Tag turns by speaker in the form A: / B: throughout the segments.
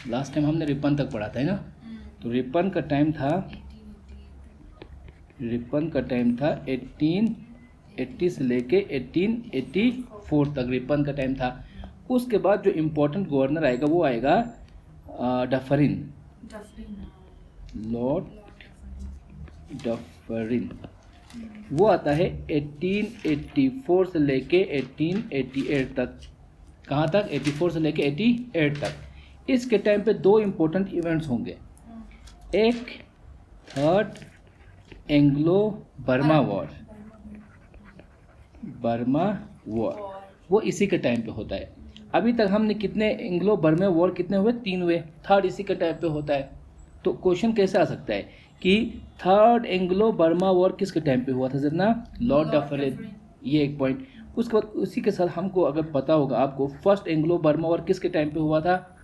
A: Last time हमने Ripon तक पढ़ा था, है ना। तो रिपन का टाइम था 1880 से लेके 1884 तक रिपन का टाइम था। उसके बाद जो इम्पोर्टेंट गवर्नर आएगा वो आएगा डफरिन, लॉर्ड डफरिन। वो आता है 1884 से लेके 1888 तक। कहाँ तक? 84 से लेके 88 तक। इसके टाइम पे दो इम्पोर्टेंट इवेंट्स होंगे। एक थर्ड एंग्लो बर्मा वॉर, वो इसी के टाइम पे होता है। अभी तक हमने कितने एंग्लो बर्मा वॉर कितने हुए? 3 हुए। थर्ड इसी के टाइम पे होता है। तो क्वेश्चन कैसे आ सकता है कि थर्ड एंग्लो बर्मा वॉर किसके टाइम पे हुआ था? जरा लॉर्ड डफरिन। ये एक पॉइंट। उसके बाद उसी के साथ हमको अगर पता होगा आपको फर्स्ट एंग्लो बर्मा वॉर किसके टाइम पे हुआ था?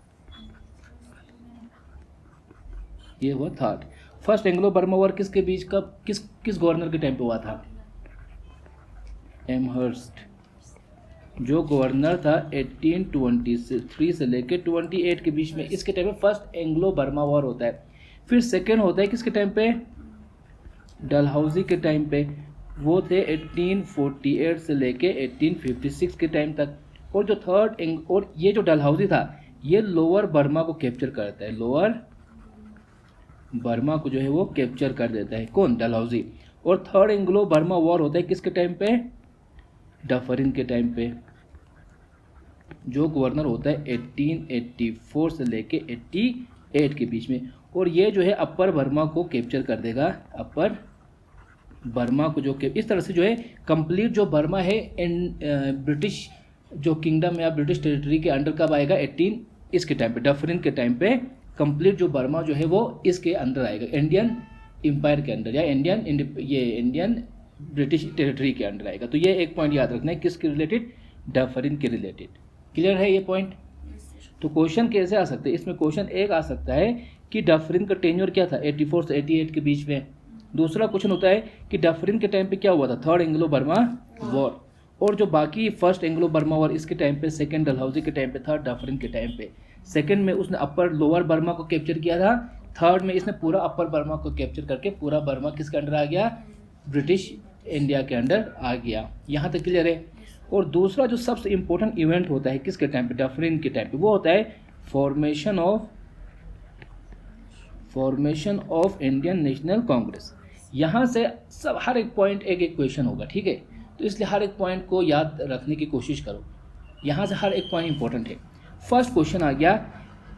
A: ये हुआ third. First Anglo Burma war किसके बीच का किस गवर्नर के टाइम पे हुआ था? एमहर्स्ट, जो गवर्नर था 1823 से लेके 28 के बीच में। इसके टाइम पे फर्स्ट एंग्लो बर्मा वॉर होता है। फिर सेकेंड होता है किसके टाइम पे? डलहौजी के टाइम पे। वो थे 1848 से लेके 1856 के टाइम तक। और जो थर्ड और ये जो डलहौजी था ये लोअर बर्मा को कैप्चर करता है। लोअर बर्मा को जो है वो कैप्चर कर देता है। कौन? डलहौजी। और थर्ड एंग्लो बर्मा वॉर होता है किसके टाइम पे? डफरिन के टाइम पे, जो गवर्नर होता है 1884 से लेके 88 के बीच में। और ये जो है अपर बर्मा को कैप्चर कर देगा। अपर बर्मा को जो इस तरह से जो है कंप्लीट जो बर्मा है ब्रिटिश जो किंगडम या ब्रिटिश टेरिटरी के अंडर कब आएगा? 18 इसके टाइम पे, डफरिन के टाइम पे कंप्लीट जो बर्मा जो है वो इसके अंदर आएगा, इंडियन एम्पायर के अंदर, या इंडियन ब्रिटिश टेरिटरी के अंडर आएगा। तो ये एक पॉइंट याद रखना है किसके रिलेटेड? डफरिन के रिलेटेड। क्लियर है ये पॉइंट? तो क्वेश्चन कैसे आ सकते हैं इसमें? क्वेश्चन एक आ सकता है कि डफरिन का टेन्योर क्या था 84 से 88 के बीच में। दूसरा क्वेश्चन होता है कि डफरिन के टाइम पे क्या हुआ था? Third Anglo Burma war. और जो बाकी फर्स्ट एंग्लो बर्मा वॉर इसके टाइम पे, सेकंड डलहौजी के टाइम पे, थर्ड डफरिन के टाइम पे। सेकंड में उसने अपर लोअर बर्मा को कैप्चर किया था, थर्ड में इसने पूरा अपर बर्मा को कैप्चर करके पूरा बर्मा किसके अंडर आ गया? ब्रिटिश इंडिया के अंडर आ गया। यहाँ तक क्लियर है? और दूसरा जो सबसे इंपॉर्टेंट इवेंट होता है किसके टाइम पे? डफरिन के टाइम पे। वो होता है formation of Indian National Congress. यहाँ से सब हर एक पॉइंट एक एक क्वेश्चन होगा, ठीक है। तो इसलिए हर एक पॉइंट को याद रखने की कोशिश करो। यहाँ से हर एक पॉइंट इंपॉर्टेंट है। फर्स्ट क्वेश्चन आ गया,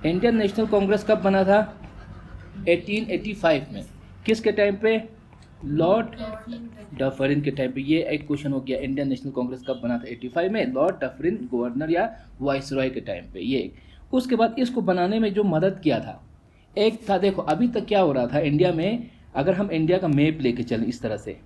A: इंडियन नेशनल कांग्रेस कब बना था? 1885 में। किसके टाइम पे? लॉर्ड डफरिन के टाइम पे। ये एक क्वेश्चन हो गया, इंडियन नेशनल कांग्रेस कब बना था? 85 में, लॉर्ड डफरिन गवर्नर या वाइसरॉय के टाइम पे। ये उसके बाद इसको बनाने में जो मदद किया था, एक था, देखो अभी तक क्या हो रहा था इंडिया में, अगर हम इंडिया का मैप लेके चलें इस तरह से,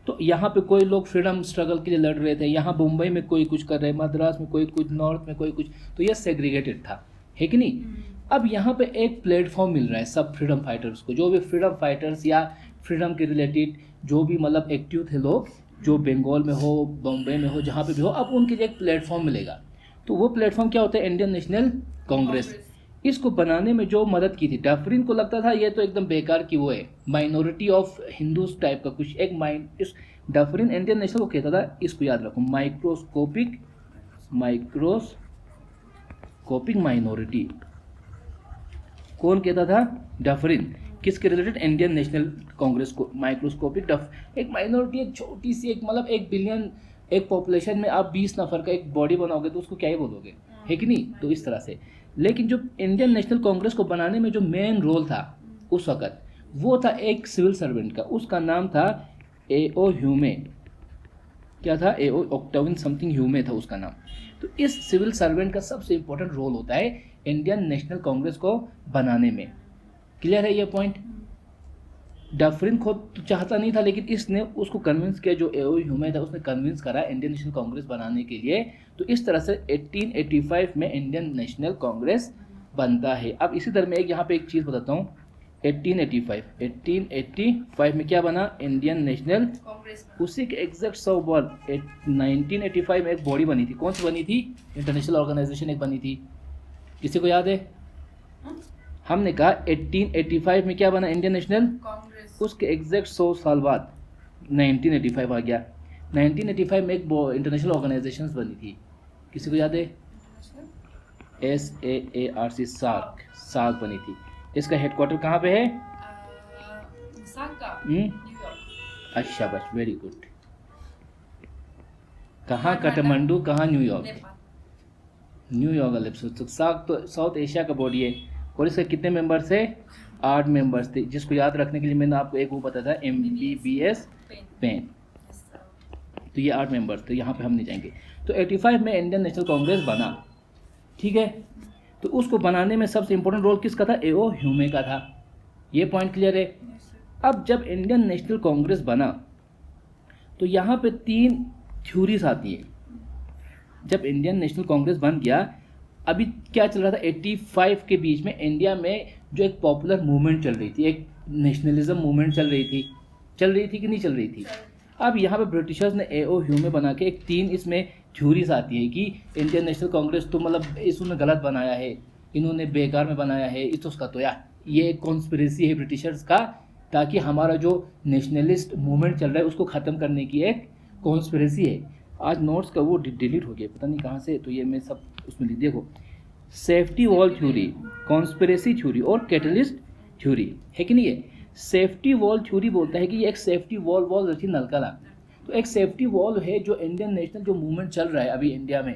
A: तो यहाँ पे कोई लोग फ्रीडम स्ट्रगल के लिए लड़ रहे थे, यहाँ मुंबई में कोई कुछ कर रहे, मद्रास में कोई कुछ, नॉर्थ में कोई कुछ, तो ये सेग्रीगेटेड था, है कि नहीं। अब यहाँ पे एक प्लेटफॉर्म मिल रहा है सब फ्रीडम फाइटर्स को, जो भी फ्रीडम फाइटर्स या फ्रीडम के रिलेटेड जो भी मतलब एक्टिव थे लोग, जो बंगाल में हो, बॉम्बे में हो, जहाँ पे भी हो, अब उनके लिए एक प्लेटफॉर्म मिलेगा। तो वो प्लेटफॉर्म क्या होता है? Indian National Congress. इसको बनाने में जो मदद की थी, डफरिन को लगता था ये तो एकदम बेकार की वो है, माइनॉरिटी ऑफ हिंदूज टाइप का कुछ एक इस डफरिन इंडियन नेशनल को कहता था, इसको याद रखो, माइक्रोस्कोपिक माइनॉरिटी। कौन कहता था? डफरिन। किसके रिलेटेड? इंडियन नेशनल कांग्रेस को। माइक्रोस्कोपिक एक माइनॉरिटी, एक छोटी सी, एक मतलब 1 बिलियन एक पॉपुलेशन में आप 20 नफर का एक बॉडी बनाओगे तो उसको क्या ही बोलोगे, है कि नहीं। तो इस तरह से, लेकिन जो इंडियन नेशनल कांग्रेस को बनाने में जो मेन रोल था उस वक्त, वो था एक सिविल सर्वेंट का, उसका नाम था A.O. ह्यूमे। क्या था? A.O. ऑक्टाविन समथिंग ह्यूमे था उसका नाम। तो इस सिविल सर्वेंट का सबसे इंपॉर्टेंट रोल होता है इंडियन नेशनल कांग्रेस को बनाने में। क्लियर है ये पॉइंट? डफरिन खुद तो चाहता नहीं था, लेकिन इसने उसको कन्विंस किया, जो A.O. ह्यूमे था उसने कन्विंस करा इंडियन नेशनल कांग्रेस बनाने के लिए। तो इस तरह से 1885 में इंडियन नेशनल कांग्रेस बनता है। अब इसी तरह में यहाँ पे एक चीज़ बताता हूँ, 1885 में क्या बना? Indian National Congress. उसी के एग्जैक्ट 100 बार 1985 में एक बॉडी बनी थी। कौन सी बनी थी? इंटरनेशनल ऑर्गेनाइजेशन एक बनी थी। किसी को याद है? हमने कहा 1885 में क्या बना इंडियन नेशनल
B: कांग्रेस।
A: उसके एग्जैक्ट 100 साल बाद 1985 आ गया। 1985 में एक इंटरनेशनल ऑर्गेनाइजेशंस बनी थी, किसी को याद है? SAARC, सार्क बनी थी। इसका हेडक्वार्टर कहाँ पे है?
B: न्यूयॉर्क।
A: अच्छा बस, वेरी गुड। कहाँ? काठमांडू। कहाँ? न्यूयॉर्क। न्यूयॉर्क अलिप्स। तो सार्क तो साउथ एशिया का बॉडी है। और इसके कितने मेंबर्स थे? 8 मेंबर्स थे, जिसको याद रखने के लिए मैंने आपको एक वो बताया था, MBBS पेन। तो ये 8 मेंबर्स थे, यहाँ पे हम नहीं जाएंगे। तो 85 में इंडियन नेशनल कांग्रेस बना, ठीक है। तो उसको बनाने में सबसे इंपॉर्टेंट रोल किसका था? A.O. ह्यूमे का था। ये पॉइंट क्लियर है। अब जब इंडियन नेशनल कांग्रेस बना तो यहाँ पे 3 थ्योरीज आती है। जब इंडियन नेशनल कांग्रेस बन गया, अभी क्या चल रहा था 85 के बीच में इंडिया में जो एक पॉपुलर मूवमेंट चल रही थी, एक नेशनलिज्म मूवमेंट चल रही थी कि नहीं चल रही थी? अब यहाँ पे ब्रिटिशर्स ने A.O. ह्यूमे बना के एक 3 इसमें थ्योरीज आती है कि इंडियन नेशनल कांग्रेस तो मतलब इसने गलत बनाया है, इन्होंने बेकार में बनाया है, इस उसका तो यार ये एक कॉन्स्पिरेसी है ब्रिटिशर्स का, ताकि हमारा जो नेशनलिस्ट मूवमेंट चल रहा है उसको ख़त्म करने की एक कॉन्स्पिरेसी है। आज नोट्स का वो डिलीट हो गया, पता नहीं कहाँ से, तो ये मैं सब उसमें लिख, देखो safety wall theory, conspiracy theory और कैटलिस्ट थ्योरी है कि नहीं है। सेफ्टी वॉल थ्योरी बोलता है कि ये एक सेफ्टी वॉल रची नलका ना, तो एक सेफ्टी वॉल है जो इंडियन नेशनल जो मूवमेंट चल रहा है अभी इंडिया में,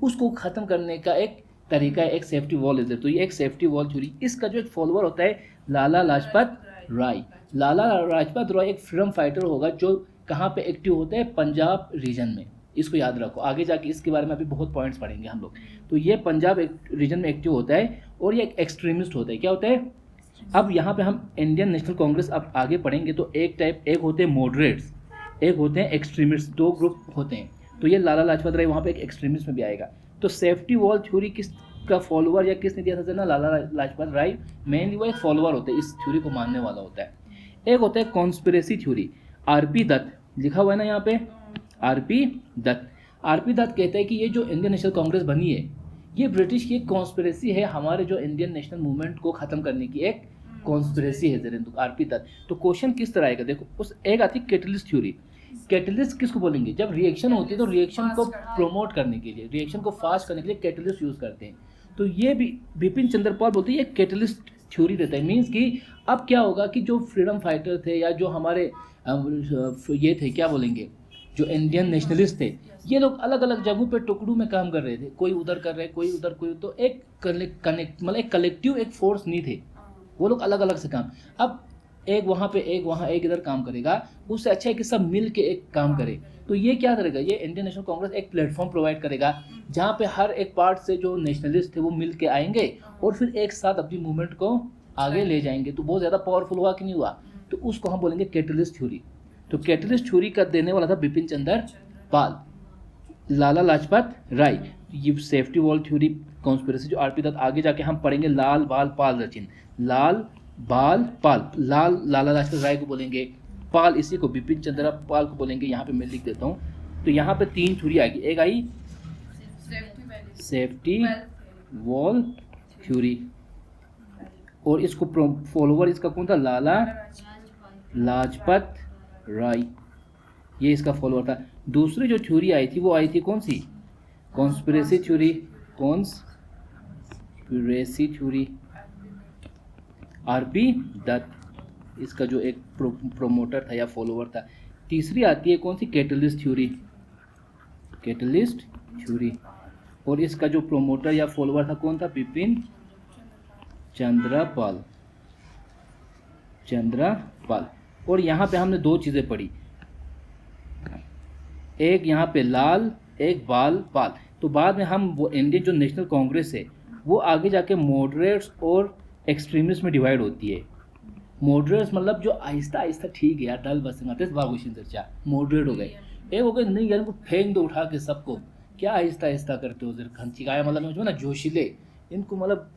A: उसको ख़त्म करने का एक तरीका है, एक सेफ्टी वॉल है। तो ये एक सेफ्टी वॉल थ्योरी। इसका जो एक फॉलोअर होता है लाला लाजपत राय। लाला लाजपत राय एक फ्रीडम फाइटर होगा जो कहाँ पे एक्टिव होता है? पंजाब रीजन में। इसको याद रखो, आगे जाके इसके बारे में अभी बहुत पॉइंट्स पढ़ेंगे हम लोग। तो ये पंजाब रीजन में एक्टिव होता है और ये एक एक्सट्रीमिस्ट होता है। क्या होता है? अब यहाँ पे हम इंडियन नेशनल कांग्रेस अब आगे पढ़ेंगे तो एक होते हैं मॉडरेट्स, एक होते हैं एक्सट्रीमिस्ट, 2 ग्रुप होते हैं। तो ये लाला लाजपत राय वहाँ पे एक एक्सट्रीमिस्ट में भी आएगा। तो सेफ्टी वॉल थ्योरी किसका फॉलोअर या किसने दिया था ना? लाला लाजपत राय। मेनली वो एक फॉलोअर होता है, इस थ्योरी को मानने वाला होता है। एक होता है कॉन्स्पिरेसी थ्योरी। RP दत्त लिखा हुआ है ना यहाँ पे, RP दत्त कहता है कि ये जो इंडियन नेशनल कांग्रेस बनी है ये ब्रिटिश की एक कॉन्स्पिरेसी है, हमारे जो इंडियन नेशनल मूवमेंट को खत्म करने की एक कॉन्स्पिरेसी है जरिए। RP दत्त। तो क्वेश्चन किस तरह आएगा? देखो, उस एक आती है कैटलिस्ट थ्योरी। कैटलिस्ट किसको बोलेंगे? जब रिएक्शन होती है तो रिएक्शन को प्रमोट करने के लिए, रिएक्शन को फास्ट करने के लिए कैटलिस्ट यूज करते हैं। तो ये भी बिपिन चंद्र पाल बोलते हैं ये कैटलिस्ट थ्योरी देता है। मीन्स कि अब क्या होगा कि जो फ्रीडम फाइटर थे या जो हमारे ये थे, क्या बोलेंगे, जो इंडियन नेशनलिस्ट थे, ये लोग अलग अलग जगहों पे टुकड़ों में काम कर रहे थे, कोई उधर कर रहे, कोई उधर, कोई, तो एक कनेक्ट मतलब एक कलेक्टिव एक फोर्स नहीं थे, वो लोग अलग अलग से काम। अब एक वहाँ पे, एक वहाँ, एक इधर काम करेगा, उससे अच्छा है कि सब मिल के एक काम करे। तो ये क्या करेगा? ये इंडियन नेशनल कांग्रेस एक प्लेटफॉर्म प्रोवाइड करेगा जहाँ पे हर एक पार्ट से जो नेशनलिस्ट थे वो मिल के आएंगे और फिर एक साथ अपनी मूवमेंट को आगे ले जाएंगे। तो बहुत ज़्यादा पावरफुल हुआ कि नहीं हुआ? तो उसको हम बोलेंगे कैटलिस्ट थ्योरी। तो कैटलिस्ट थ्योरी का देने वाला था बिपिन चंद्र पाल, लाला लाजपत राय। ये सेफ्टी वॉल थ्योरी, कॉन्स्पिरेसी जो RP दत्त, आगे जाके हम पढ़ेंगे लाल बाल पाल रचिन। लाल बाल पाल, लाला लाजपत राय को बोलेंगे, पाल इसी को बिपिन चंद्र पाल को बोलेंगे। यहाँ पे मैं लिख देता हूँ। तो यहाँ पे 3 थ्योरी आएगी। एक आई सेफ्टी वॉल थ्योरी और इसको फॉलोवर इसका कौन था? लाला लाजपत राय, ये इसका फॉलोअर था। दूसरी जो थ्योरी आई थी वो आई थी कौन सी? Conspiracy theory, conspiracy theory, RP Dutt, इसका जो एक प्रोमोटर था या फॉलोअर था। तीसरी आती है कौन सी? कैटलिस्ट थ्योरी, कैटलिस्ट थ्योरी, और इसका जो प्रोमोटर या फॉलोअर था कौन था? बिपिन चंद्र पाल। और यहाँ पे हमने 2 चीज़ें पढ़ी, एक यहाँ पे लाल, एक बाल पाल। तो बाद में हम वो इंडियन जो नेशनल कांग्रेस है वो आगे जाके मॉडरेट्स और एक्सट्रीमिस्ट में डिवाइड होती है। मॉडरेट्स मतलब जो आहिस्ता आहिस्ता, ठीक है यार दल बसंगाते बागुशिन चर्चा, मॉडरेट हो गए। एक हो गए नहीं यार, इनको फेंक दो उठा के सबको, क्या आहिस्ता आहिस्ता करते हो, जर खंची गाया मतलब ना जोशीले, इनको मतलब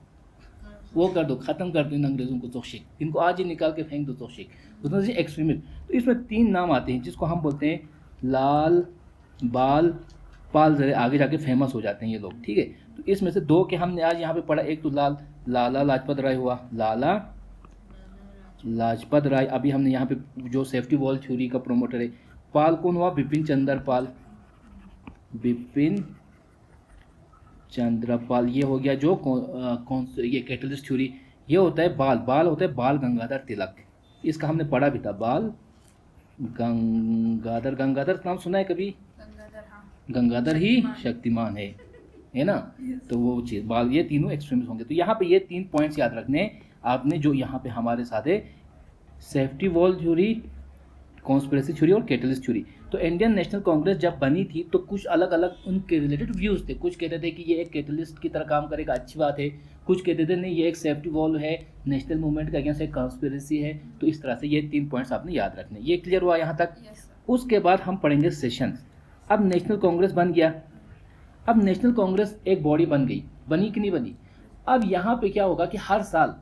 A: वो कर दो, ख़त्म कर दो इन अंग्रेज़ों को, तोशिक, इनको आज ही निकाल के फेंक दो तोशिक, उसमें से एक्सट्रीमिस्ट। तो इसमें 3 नाम आते हैं जिसको हम बोलते हैं लाल बाल पाल, जरे आगे जाके फेमस हो जाते हैं ये लोग, ठीक है। तो इसमें से दो के हमने आज यहाँ पे पढ़ा, एक तो लाला लाजपत राय हुआ, लाला लाजपत राय। अभी हमने यहाँ पे जो सेफ्टी वॉल थ्योरी का प्रोमोटर है, पाल कौन हुआ, बिपिन चंद्र पाल, बिपिन चंद्र पाल। ये हो गया जो कौन ये कैटलिस्ट थ्योरी, ये होता है बाल होता है बाल गंगाधर तिलक, इसका हमने पढ़ा भी था, बाल गंगाधर नाम सुना है कभी,
B: गंगाधर, हाँ।
A: गंगाधर ही शक्तिमान है ना। तो वो चीज़ बाल, ये तीनों एक्सट्रीमिस्ट होंगे। तो यहाँ पे ये 3 पॉइंट्स याद रखने आपने, जो यहाँ पे हमारे साथ है, safety wall theory, conspiracy theory और कैटलिस्ट थ्योरी। तो इंडियन नेशनल कांग्रेस जब बनी थी तो कुछ अलग अलग उनके रिलेटेड व्यूज़ थे। कुछ कहते थे कि ये एक कैटलिस्ट की तरह काम करेगा, अच्छी बात है। कुछ कहते थे नहीं, ये एक सेफ्टी वॉल है, नेशनल मूवमेंट के अगेंस्ट एक कॉन्स्पिरेसी है। तो इस तरह से ये 3 पॉइंट्स आपने याद रखने। ये क्लियर हुआ यहाँ तक।
B: Yes, sir.
A: उसके बाद हम पढ़ेंगे सेशंस। अब नेशनल कांग्रेस बन गया, अब नेशनल कांग्रेस एक बॉडी बन गई, बनी कि नहीं बनी। अब यहाँ पे क्या होगा कि हर साल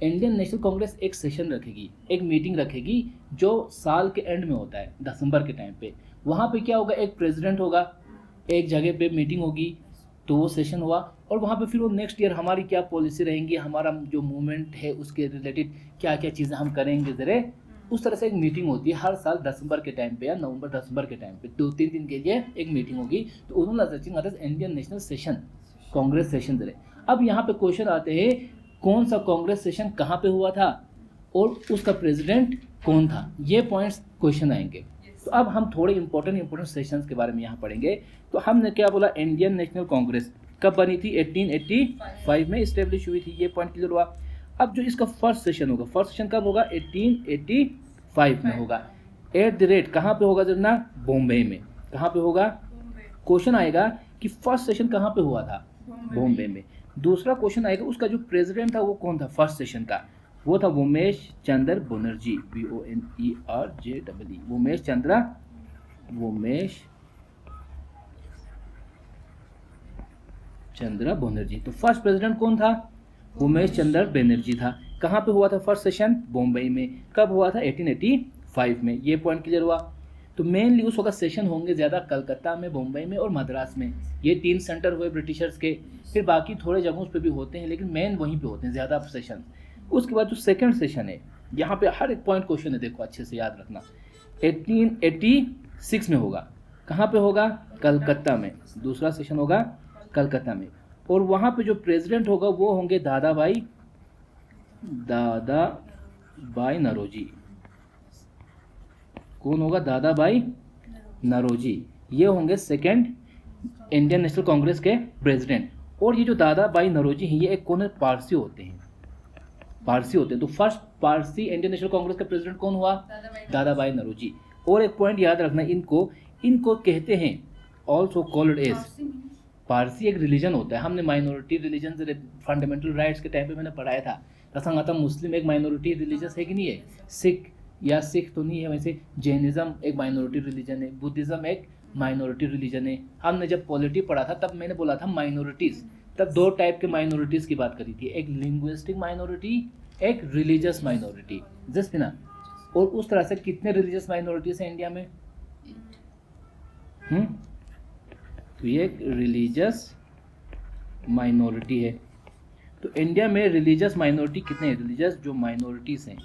A: इंडियन नेशनल कांग्रेस एक सेशन रखेगी, एक मीटिंग रखेगी, जो साल के एंड में होता है, दिसंबर के टाइम पे। वहाँ पे क्या होगा, एक प्रेसिडेंट होगा, एक जगह पे मीटिंग होगी, तो वो सेशन हुआ, और वहाँ पे फिर वो नेक्स्ट ईयर हमारी क्या पॉलिसी रहेंगी, हमारा जो मूवमेंट है उसके रिलेटेड क्या क्या चीज़ें हम करेंगे ज़रे, उस तरह से एक मीटिंग होती है हर साल दिसंबर के टाइम पे या नवंबर दिसंबर के टाइम पे। 2-3 दिन के लिए एक मीटिंग होगी, तो उन्होंने Indian National session, Congress session ज़रे। अब यहाँ पे क्वेश्चन आते हैं, कौन सा कांग्रेस सेशन कहाँ पे हुआ था और उसका प्रेसिडेंट कौन था, ये पॉइंट्स क्वेश्चन आएंगे। तो अब हम थोड़े इंपॉर्टेंट सेशंस के बारे में यहाँ पढ़ेंगे। तो हमने क्या बोला, इंडियन नेशनल कांग्रेस कब बनी थी, 1885 में इस्टेब्लिश हुई थी, ये पॉइंट क्लियर हुआ। अब जो इसका फर्स्ट सेशन होगा, फर्स्ट सेशन कब होगा, 1885 में होगा। एट द रेट कहाँ पे होगा जरना, बॉम्बे में। कहाँ पे होगा, क्वेश्चन आएगा कि फर्स्ट सेशन कहाँ पे हुआ था, बॉम्बे में। दूसरा क्वेश्चन आएगा उसका जो प्रेसिडेंट था वो कौन था फर्स्ट सेशन का, वो था उमेश चंद्र बनर्जी, BONERJEE, उमेश चंद्र बनर्जी। तो फर्स्ट प्रेसिडेंट कौन था, उमेश चंद्र बनर्जी था। कहाँ पे हुआ था फर्स्ट सेशन, बॉम्बे में। कब हुआ था, 1885 में। ये पॉइंट क्लियर हुआ। तो मेनली उस वक्त सेशन होंगे ज़्यादा कलकत्ता में, बॉम्बे में और मद्रास में, ये 3 सेंटर हुए ब्रिटिशर्स के। फिर बाकी थोड़े जगहों पे भी होते हैं, लेकिन मेन वहीं पे होते हैं ज़्यादा सेशन। उसके बाद जो सेकंड सेशन है, यहाँ पे हर एक पॉइंट क्वेश्चन है, देखो अच्छे से याद रखना। 1886 में होगा, कहाँ पे होगा, कलकत्ता में। दूसरा सेशन होगा कलकत्ता में, और वहाँ पे जो प्रेसिडेंट होगा वो होंगे दादा भाई नौरोजी। कौन होगा, दादा भाई नौरोजी। ये होंगे सेकंड इंडियन नेशनल कांग्रेस के प्रेसिडेंट। और ये जो दादा भाई नौरोजी हैं, ये एक कौन है, पारसी होते हैं, पारसी होते हैं। तो first Parsi Indian National Congress का प्रेसिडेंट कौन हुआ, दादा भाई नौरोजी। और एक पॉइंट याद रखना, इनको कहते हैं ऑल्सो कॉल्ड एज, पारसी एक रिलीजन होता है। हमने माइनॉरिटी रिलीजन से फंडामेंटल राइट्स के टाइम पे मैंने पढ़ाया था। रसंगता मुस्लिम एक माइनॉरिटी रिलीजन है कि नहीं है, सिख तो नहीं है, वैसे जैनिज्म एक माइनॉरिटी रिलीजन है, बुद्धिज्म एक माइनॉरिटी रिलीजन है। हमने जब पॉलिटी पढ़ा था तब मैंने बोला था माइनॉरिटीज़, तब 2 टाइप के माइनॉरिटीज़ की बात करी थी, एक लिंग्विस्टिक माइनॉरिटी, एक रिलीजियस माइनॉरिटी, जस्ट ना। और उस तरह से कितने रिलीजियस माइनॉरिटीज़ हैं इंडिया में, तो ये एक रिलीजियस माइनॉरिटी है। तो इंडिया में रिलीजियस माइनॉरिटी कितने हैं, रिलीजियस जो माइनॉरिटीज़ हैं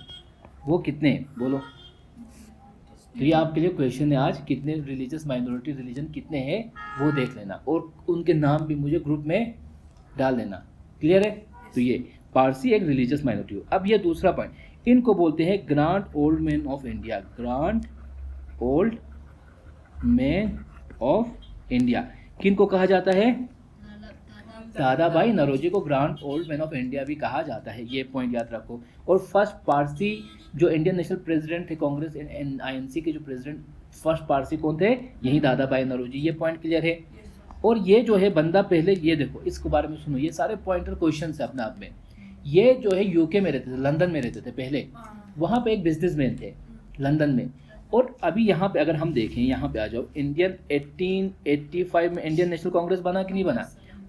A: वो कितने हैं, बोलो। तो ये आपके लिए क्वेश्चन है आज, कितने रिलीजियस माइनॉरिटी रिलीजन कितने हैं वो देख लेना, और उनके नाम भी मुझे ग्रुप में डाल देना। क्लियर है। तो ये पारसी एक रिलीजियस माइनॉरिटी हो। अब ये दूसरा पॉइंट, इनको बोलते हैं grand old man of India, grand old man of India. किनको कहा जाता है, दादा भाई नौरोजी को grand old man of India भी कहा जाता है, ये पॉइंट याद रखो। और फर्स्ट पारसी जो इंडियन नेशनल प्रेसिडेंट थे कांग्रेस INC के जो प्रेसिडेंट फर्स्ट पारसी कौन थे, यही दादा भाई नौरोजी। ये पॉइंट क्लियर है। और ये जो है बंदा पहले, ये देखो इसके बारे में सुनो, ये सारे पॉइंटर क्वेश्चन है अपने आप में। ये जो है UK में रहते थे, लंदन में रहते थे पहले, वहाँ पे एक बिजनेसमैन थे लंदन में। और अभी यहाँ पे अगर हम देखें, यहाँ पे आ जाओ, इंडियन 1885 में इंडियन नेशनल कांग्रेस बना कि नहीं बना,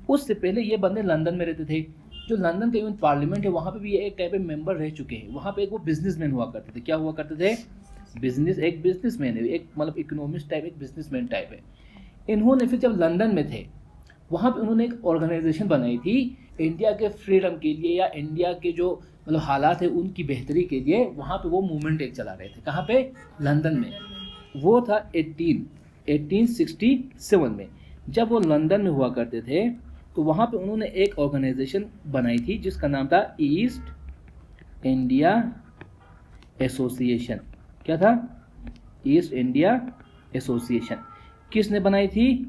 A: उससे पहले ये बंदे लंदन में रहते थे। जो लंदन का इवन पार्लियामेंट है वहाँ पे भी ये एक टाइप के मेंबर रह चुके हैं। वहाँ पे एक वो बिजनेसमैन हुआ करते थे। क्या हुआ करते थे, एक बिजनेसमैन है, एक मतलब इकोनॉमिस्ट टाइप, एक बिजनेसमैन टाइप है। इन्होंने फिर जब लंदन में थे वहाँ पे उन्होंने एक ऑर्गेनाइजेशन बनाई थी इंडिया के फ्रीडम के लिए, या इंडिया के जो मतलब हालात है उनकी बेहतरी के लिए। वहाँ पे वो मूवमेंट एक चला रहे थे। कहाँ पे? लंदन में। वो था 1867 में। जब वो लंदन में हुआ करते थे तो वहाँ पे उन्होंने एक ऑर्गेनाइजेशन बनाई थी जिसका नाम था ईस्ट इंडिया एसोसिएशन। क्या था? East India association. किसने बनाई थी?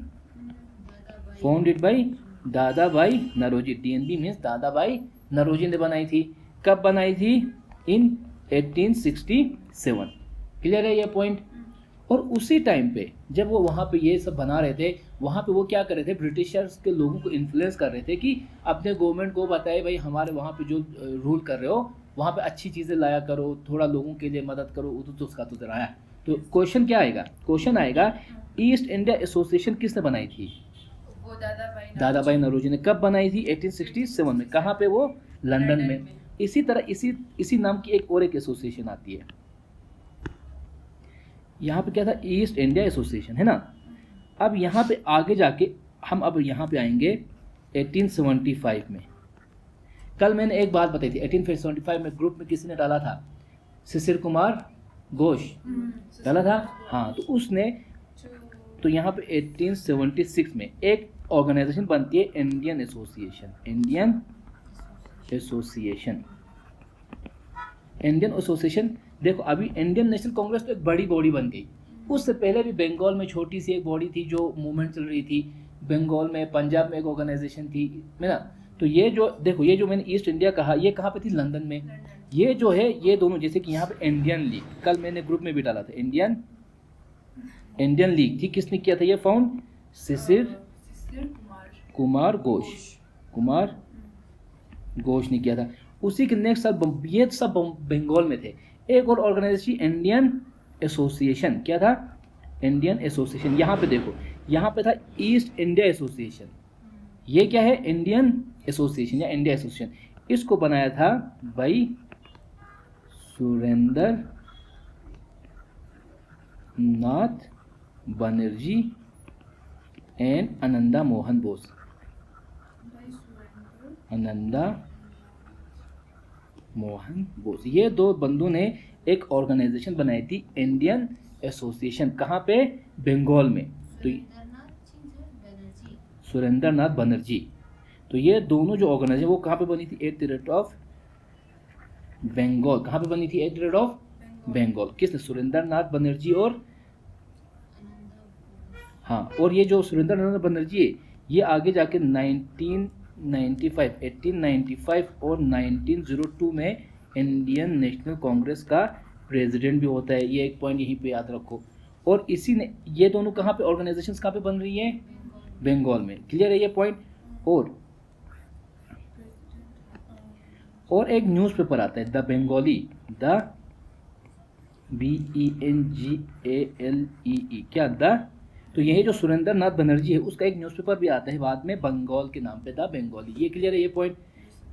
A: फाउंडेड बाय दादा भाई नरोजी। डीएनबी मीन्स दादा भाई नरोजी ने बनाई थी। कब बनाई थी? इन 1867। क्लियर है ये पॉइंट? और उसी टाइम पे जब वो वहाँ पे ये सब बना रहे थे, वहाँ पे वो क्या कर रहे थे? ब्रिटिशर्स के लोगों को इन्फ्लुएंस कर रहे थे कि अपने गवर्नमेंट को बताए भाई हमारे वहाँ पे जो रूल कर रहे हो वहाँ पे अच्छी चीज़ें लाया करो, थोड़ा लोगों के लिए मदद करो। तो उसका तो जरा आया। तो क्वेश्चन क्या आएगा? क्वेश्चन आएगा ईस्ट इंडिया एसोसिएशन किसने बनाई थी?
B: वो
A: दादा भाई नौरोजी ने। कब बनाई थी? 1867 में। कहाँ पे? वो लंदन में। इसी तरह इसी नाम की एक एसोसिएशन आती है। यहाँ पे क्या था? ईस्ट इंडिया एसोसिएशन, है ना। अब यहाँ पे आगे जाके हम अब यहाँ पे आएंगे 1875 में। कल मैंने एक बात बताई थी, 1875 में ग्रुप में किसी ने डाला था? शिशिर कुमार घोष डाला था। हाँ, तो उसने तो यहाँ पे 1876 में एक ऑर्गेनाइजेशन बनती है इंडियन एसोसिएशन। इंडियन एसोसिएशन देखो, अभी इंडियन नेशनल कांग्रेस तो एक बड़ी बॉडी बन गई। उससे पहले भी बंगाल में छोटी सी एक बॉडी थी जो मूवमेंट चल रही थी। बंगाल में, पंजाब में एक ऑर्गेनाइजेशन थी, है ना। तो ये जो देखो, ये जो मैंने ईस्ट इंडिया कहा, ये कहाँ पे थी? लंदन में। ये जो है ये दोनों, जैसे कि यहाँ पे इंडियन लीग, कल मैंने ग्रुप में भी डाला था, इंडियन लीग थी। किसने किया था ये फाउंड? शिशिर कुमार घोष ने किया था। उसी के नेक्स्ट साल ये सब बंगाल में थे। एक और ऑर्गेनाइजेशन इंडियन एसोसिएशन। क्या था? Indian association. यहाँ पे देखो, यहाँ पे था ईस्ट इंडिया एसोसिएशन। ये क्या है? इंडियन एसोसिएशन या इंडिया एसोसिएशन। इसको बनाया था भाई सुरेंद्र नाथ बनर्जी एंड आनंदा मोहन बोस। ये दो बंदों ने एक ऑर्गेनाइजेशन बनाई थी इंडियन एसोसिएशन। कहाँ पे? बंगाल में। तो सुरेंद्र नाथ बनर्जी। तो ये दोनों जो ऑर्गेनाइजेशन वो कहाँ पे बनी थी? At the rate of Bengal. कहाँ पे बनी थी? At the rate of Bengal. किसने? सुरेंद्र नाथ बनर्जी और हाँ, और ये जो सुरेंद्र नाथ बनर्जी है ये आगे जाके 1895 और 1902 में इंडियन नेशनल कांग्रेस का प्रेसिडेंट भी होता है। ये एक पॉइंट यहीं पे याद रखो। और इसी ने, ये दोनों कहाँ पे ऑर्गेनाइजेशंस कहाँ पे बन रही है? बंगाल में। क्लियर है ये पॉइंट? और एक न्यूज़पेपर आता है द बंगाली, द BENGALEE। क्या? द। तो यही जो सुरेंद्र नाथ बनर्जी है उसका एक न्यूज़पेपर भी आता है बाद में बंगाल के नाम पे, द बंगाली। ये क्लियर है ये पॉइंट?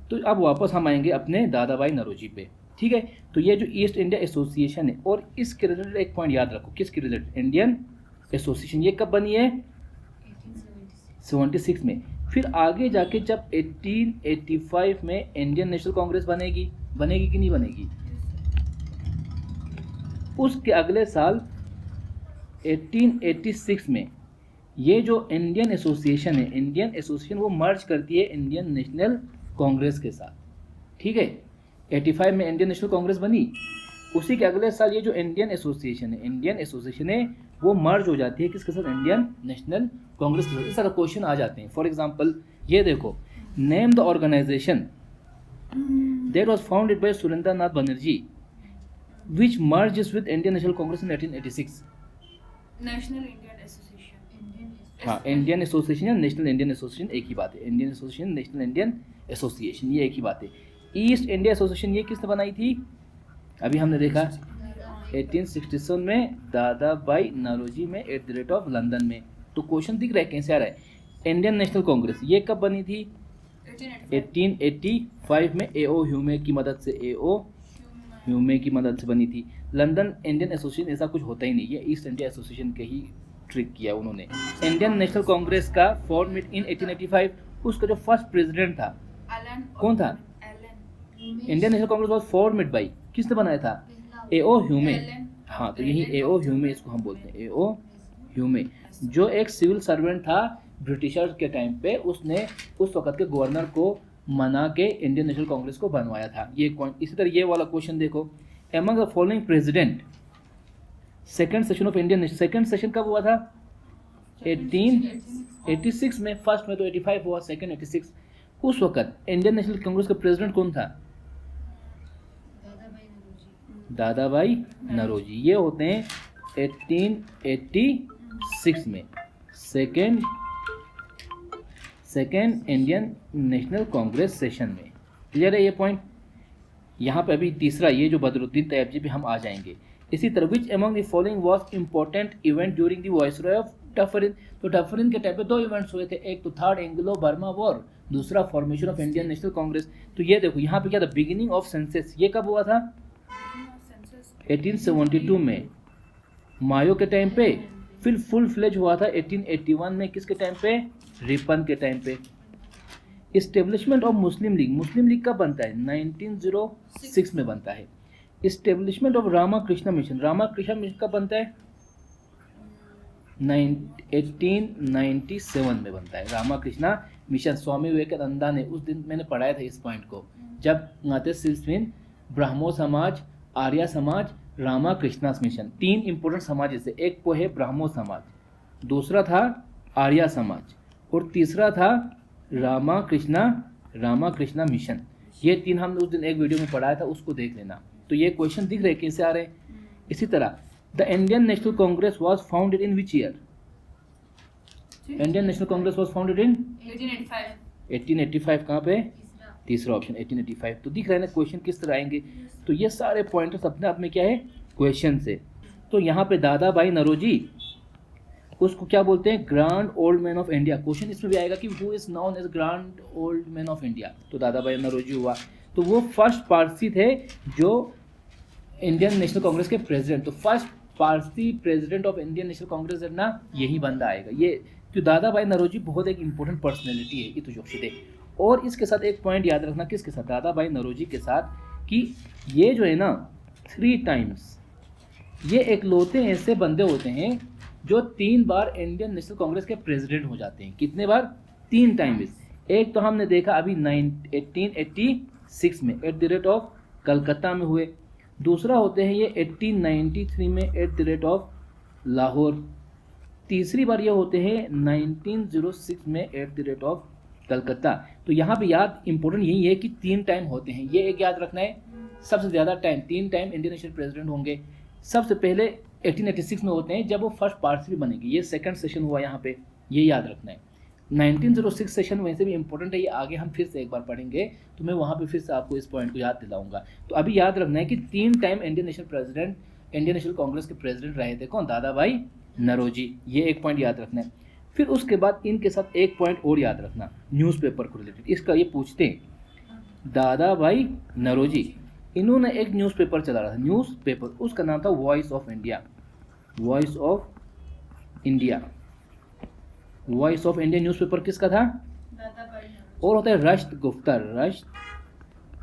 A: तो अब वापस हम आएंगे अपने दादा भाई नौरोजी पे। ठीक है, तो ये जो ईस्ट इंडिया एसोसिएशन है, और इसके रिलेटेड एक पॉइंट याद रखो। किसके रिलेटेड? Indian association. ये कब बनी है? 1876 में। फिर आगे जाके जब 1885 में इंडियन नेशनल कांग्रेस बनेगी कि नहीं बनेगी? उसके अगले साल 1886 में ये जो इंडियन एसोसिएशन है, इंडियन एसोसिएशन वो मर्ज करती है इंडियन नेशनल कांग्रेस के साथ। ठीक है, 85 में इंडियन नेशनल कांग्रेस बनी। उसी के अगले साल ये जो इंडियन एसोसिएशन है वो मर्ज हो जाती है किसके साथ? इंडियन नेशनल कांग्रेस के साथ। इस तरह क्वेश्चन आ जाते हैं। फॉर एग्जांपल ये देखो, name the organisation that was founded by Surendra Nath Banerjee which merges with Indian National Congress in 1886।
B: National Indian association.
A: हाँ, इंडियन एसोसिएशन या नेशनल इंडियन एसोसिएशन एक ही बात है। Indian association, national Indian association ये एक ही बात है। ईस्ट इंडिया एसोसिएशन ये किसने बनाई थी? अभी हमने देखा 1867 में दादा भाई नौरोजी में eight the rate of London में। तो क्वेश्चन दिख रहा है कैसे आ रहा है? इंडियन नेशनल कांग्रेस ये कब बनी थी? 1885 में A.O. ह्यूमे की मदद से बनी थी। लंदन इंडियन एसोसिएशन ऐसा कुछ होता ही नहीं, ये ईस्ट इंडिया एसोसिएशन के ही ट्रिक किया उन्होंने। इंडियन नेशनल कांग्रेस का फॉर्म इन 1885, उसका जो फर्स्ट प्रेसिडेंट था
B: एलन
A: कौन था?
B: Allan
A: Indian National Congress was formed by, किसने बनाया था? एओ ह्यूमे।
B: एलन
A: हाँ, तो यही एओ ह्यूमे इसको हम बोलते हैं, एओ ह्यूमे, जो एक सिविल सर्वेंट था ब्रिटिशर्स के टाइम पे। उसने उस वक्त के गवर्नर को मना के इंडियन नेशनल कांग्रेस को बनवाया था। ये इसी तरह ये वाला क्वेश्चन देखो, among the following president second session of Indian, second session कब हुआ था? 1886 में। फर्स्ट में तो 85 हुआ, सेकंड 86। उस वक्त इंडियन नेशनल कांग्रेस का प्रेसिडेंट कौन था? दादाभाई नौरोजी। ये होते हैं 1886 में second Indian National Congress session में। क्लियर है ये पॉइंट? यहाँ पे अभी तीसरा, ये जो बदरुद्दीन तैयब जी पे हम आ जाएंगे। इसी तरह which among the following was important event during the viceroy of Dufferin. तो डफरिन के टाइम पे 2 इवेंट्स हुए थे, एक तो थर्ड एंग्लो बर्मा वॉर, दूसरा formation of Indian National Congress. तो ये देखो यहाँ पे क्या था, बिगिनिंग ऑफ सेंसस, ये कब हुआ था? 1872 में मायो के टाइम पे। फिर फुल फ्लेज हुआ था 1881 में, किसके टाइम पे? रिपन के टाइम पे। इस्टेब्लिशमेंट ऑफ मुस्लिम लीग कब बनता है? 1906 में बनता है। इस्टेब्लिशमेंट ऑफ रामाकृष्ण मिशन कब बनता है? 1897 में बनता है। रामाकृष्णा मिशन स्वामी विवेकानंदा ने, उस दिन मैंने पढ़ाया था इस पॉइंट को, जब नाते सिलसिन ब्राह्मो समाज, आर्य समाज, रामाकृष्णा मिशन, 3 इंपॉर्टेंट समाज से, एक को है ब्राह्मो समाज, दूसरा था आर्य समाज और तीसरा था रामाकृष्णा मिशन। ये 3 हमने उस दिन एक वीडियो में पढ़ाया था, उसको देख लेना। तो ये क्वेश्चन दिख रहे कैसे आ रहे हैं। इसी तरह the Indian National Congress was founded in which year? Indian National Congress was founded in 1885। कहाँ पे? तीसरा ऑप्शन 1885। तो दिख रहा है ना क्वेश्चन किस तरह आएंगे। तो ये सारे पॉइंटर्स अपने आप में क्या है, क्वेश्चन से। तो यहाँ पे दादाभाई नौरोजी, उसको क्या बोलते हैं? Grand old man of India. Question इसमें भी आएगा कि who is known as grand old man of India. तो दादाभाई नौरोजी हुआ। तो वो फर्स्ट पारसी थे जो इंडियन नेशनल कांग्रेस के प्रेसिडेंट। तो first Parsi president of Indian National Congress है ना, यही बंदा आएगा। ये तो दादाभाई नौरोजी बहुत एक इंपॉर्टेंट पर्सनैलिटी है इतुजोशीदे। और इसके साथ एक पॉइंट याद रखना, किसके साथ? दादाभाई नौरोजी के साथ, कि ये जो है ना 3 टाइम्स, ये एकलौते ऐसे बंदे होते हैं जो 3 बार इंडियन नेशनल कांग्रेस के प्रेसिडेंट हो जाते हैं। कितने बार? 3 टाइम्स। एक तो हमने देखा अभी 1886 में eight the rate of Calcutta में हुए। दूसरा होते हैं ये 1893 में eight the rate of Lahore. तीसरी बार ये होते हैं 1906 में eight the rate of Calcutta. तो यहाँ पे याद इंपॉर्टेंट यही है कि 3 टाइम होते हैं, ये एक याद रखना है। सबसे ज़्यादा time 3 time Indian national president होंगे। सबसे पहले 1886 में होते हैं जब वो फर्स्ट पार्सी भी बनेंगे। ये सेकंड सेशन हुआ यहाँ पे, ये याद रखना है। 1906 सेशन वैसे भी इंपॉर्टेंट है, ये आगे हम फिर से एक बार पढ़ेंगे, तो मैं वहाँ पे फिर से आपको इस पॉइंट को याद दिलाऊंगा। तो अभी याद रखना है कि 3 टाइम इंडियन नेशनल कांग्रेस के प्रेसिडेंट रहे थे। कौन? दादाभाई नौरोजी। ये एक पॉइंट याद रखना है। फिर उसके बाद इनके साथ एक पॉइंट और याद रखना न्यूज़पेपर को रिलेटेड। इसका ये पूछते हैं, दादाभाई नौरोजी, इन्होंने एक न्यूज़पेपर चला रहा था, न्यूज़पेपर, उसका नाम था voice of India. Voice of India newspaper किसका था? और होता है रश्त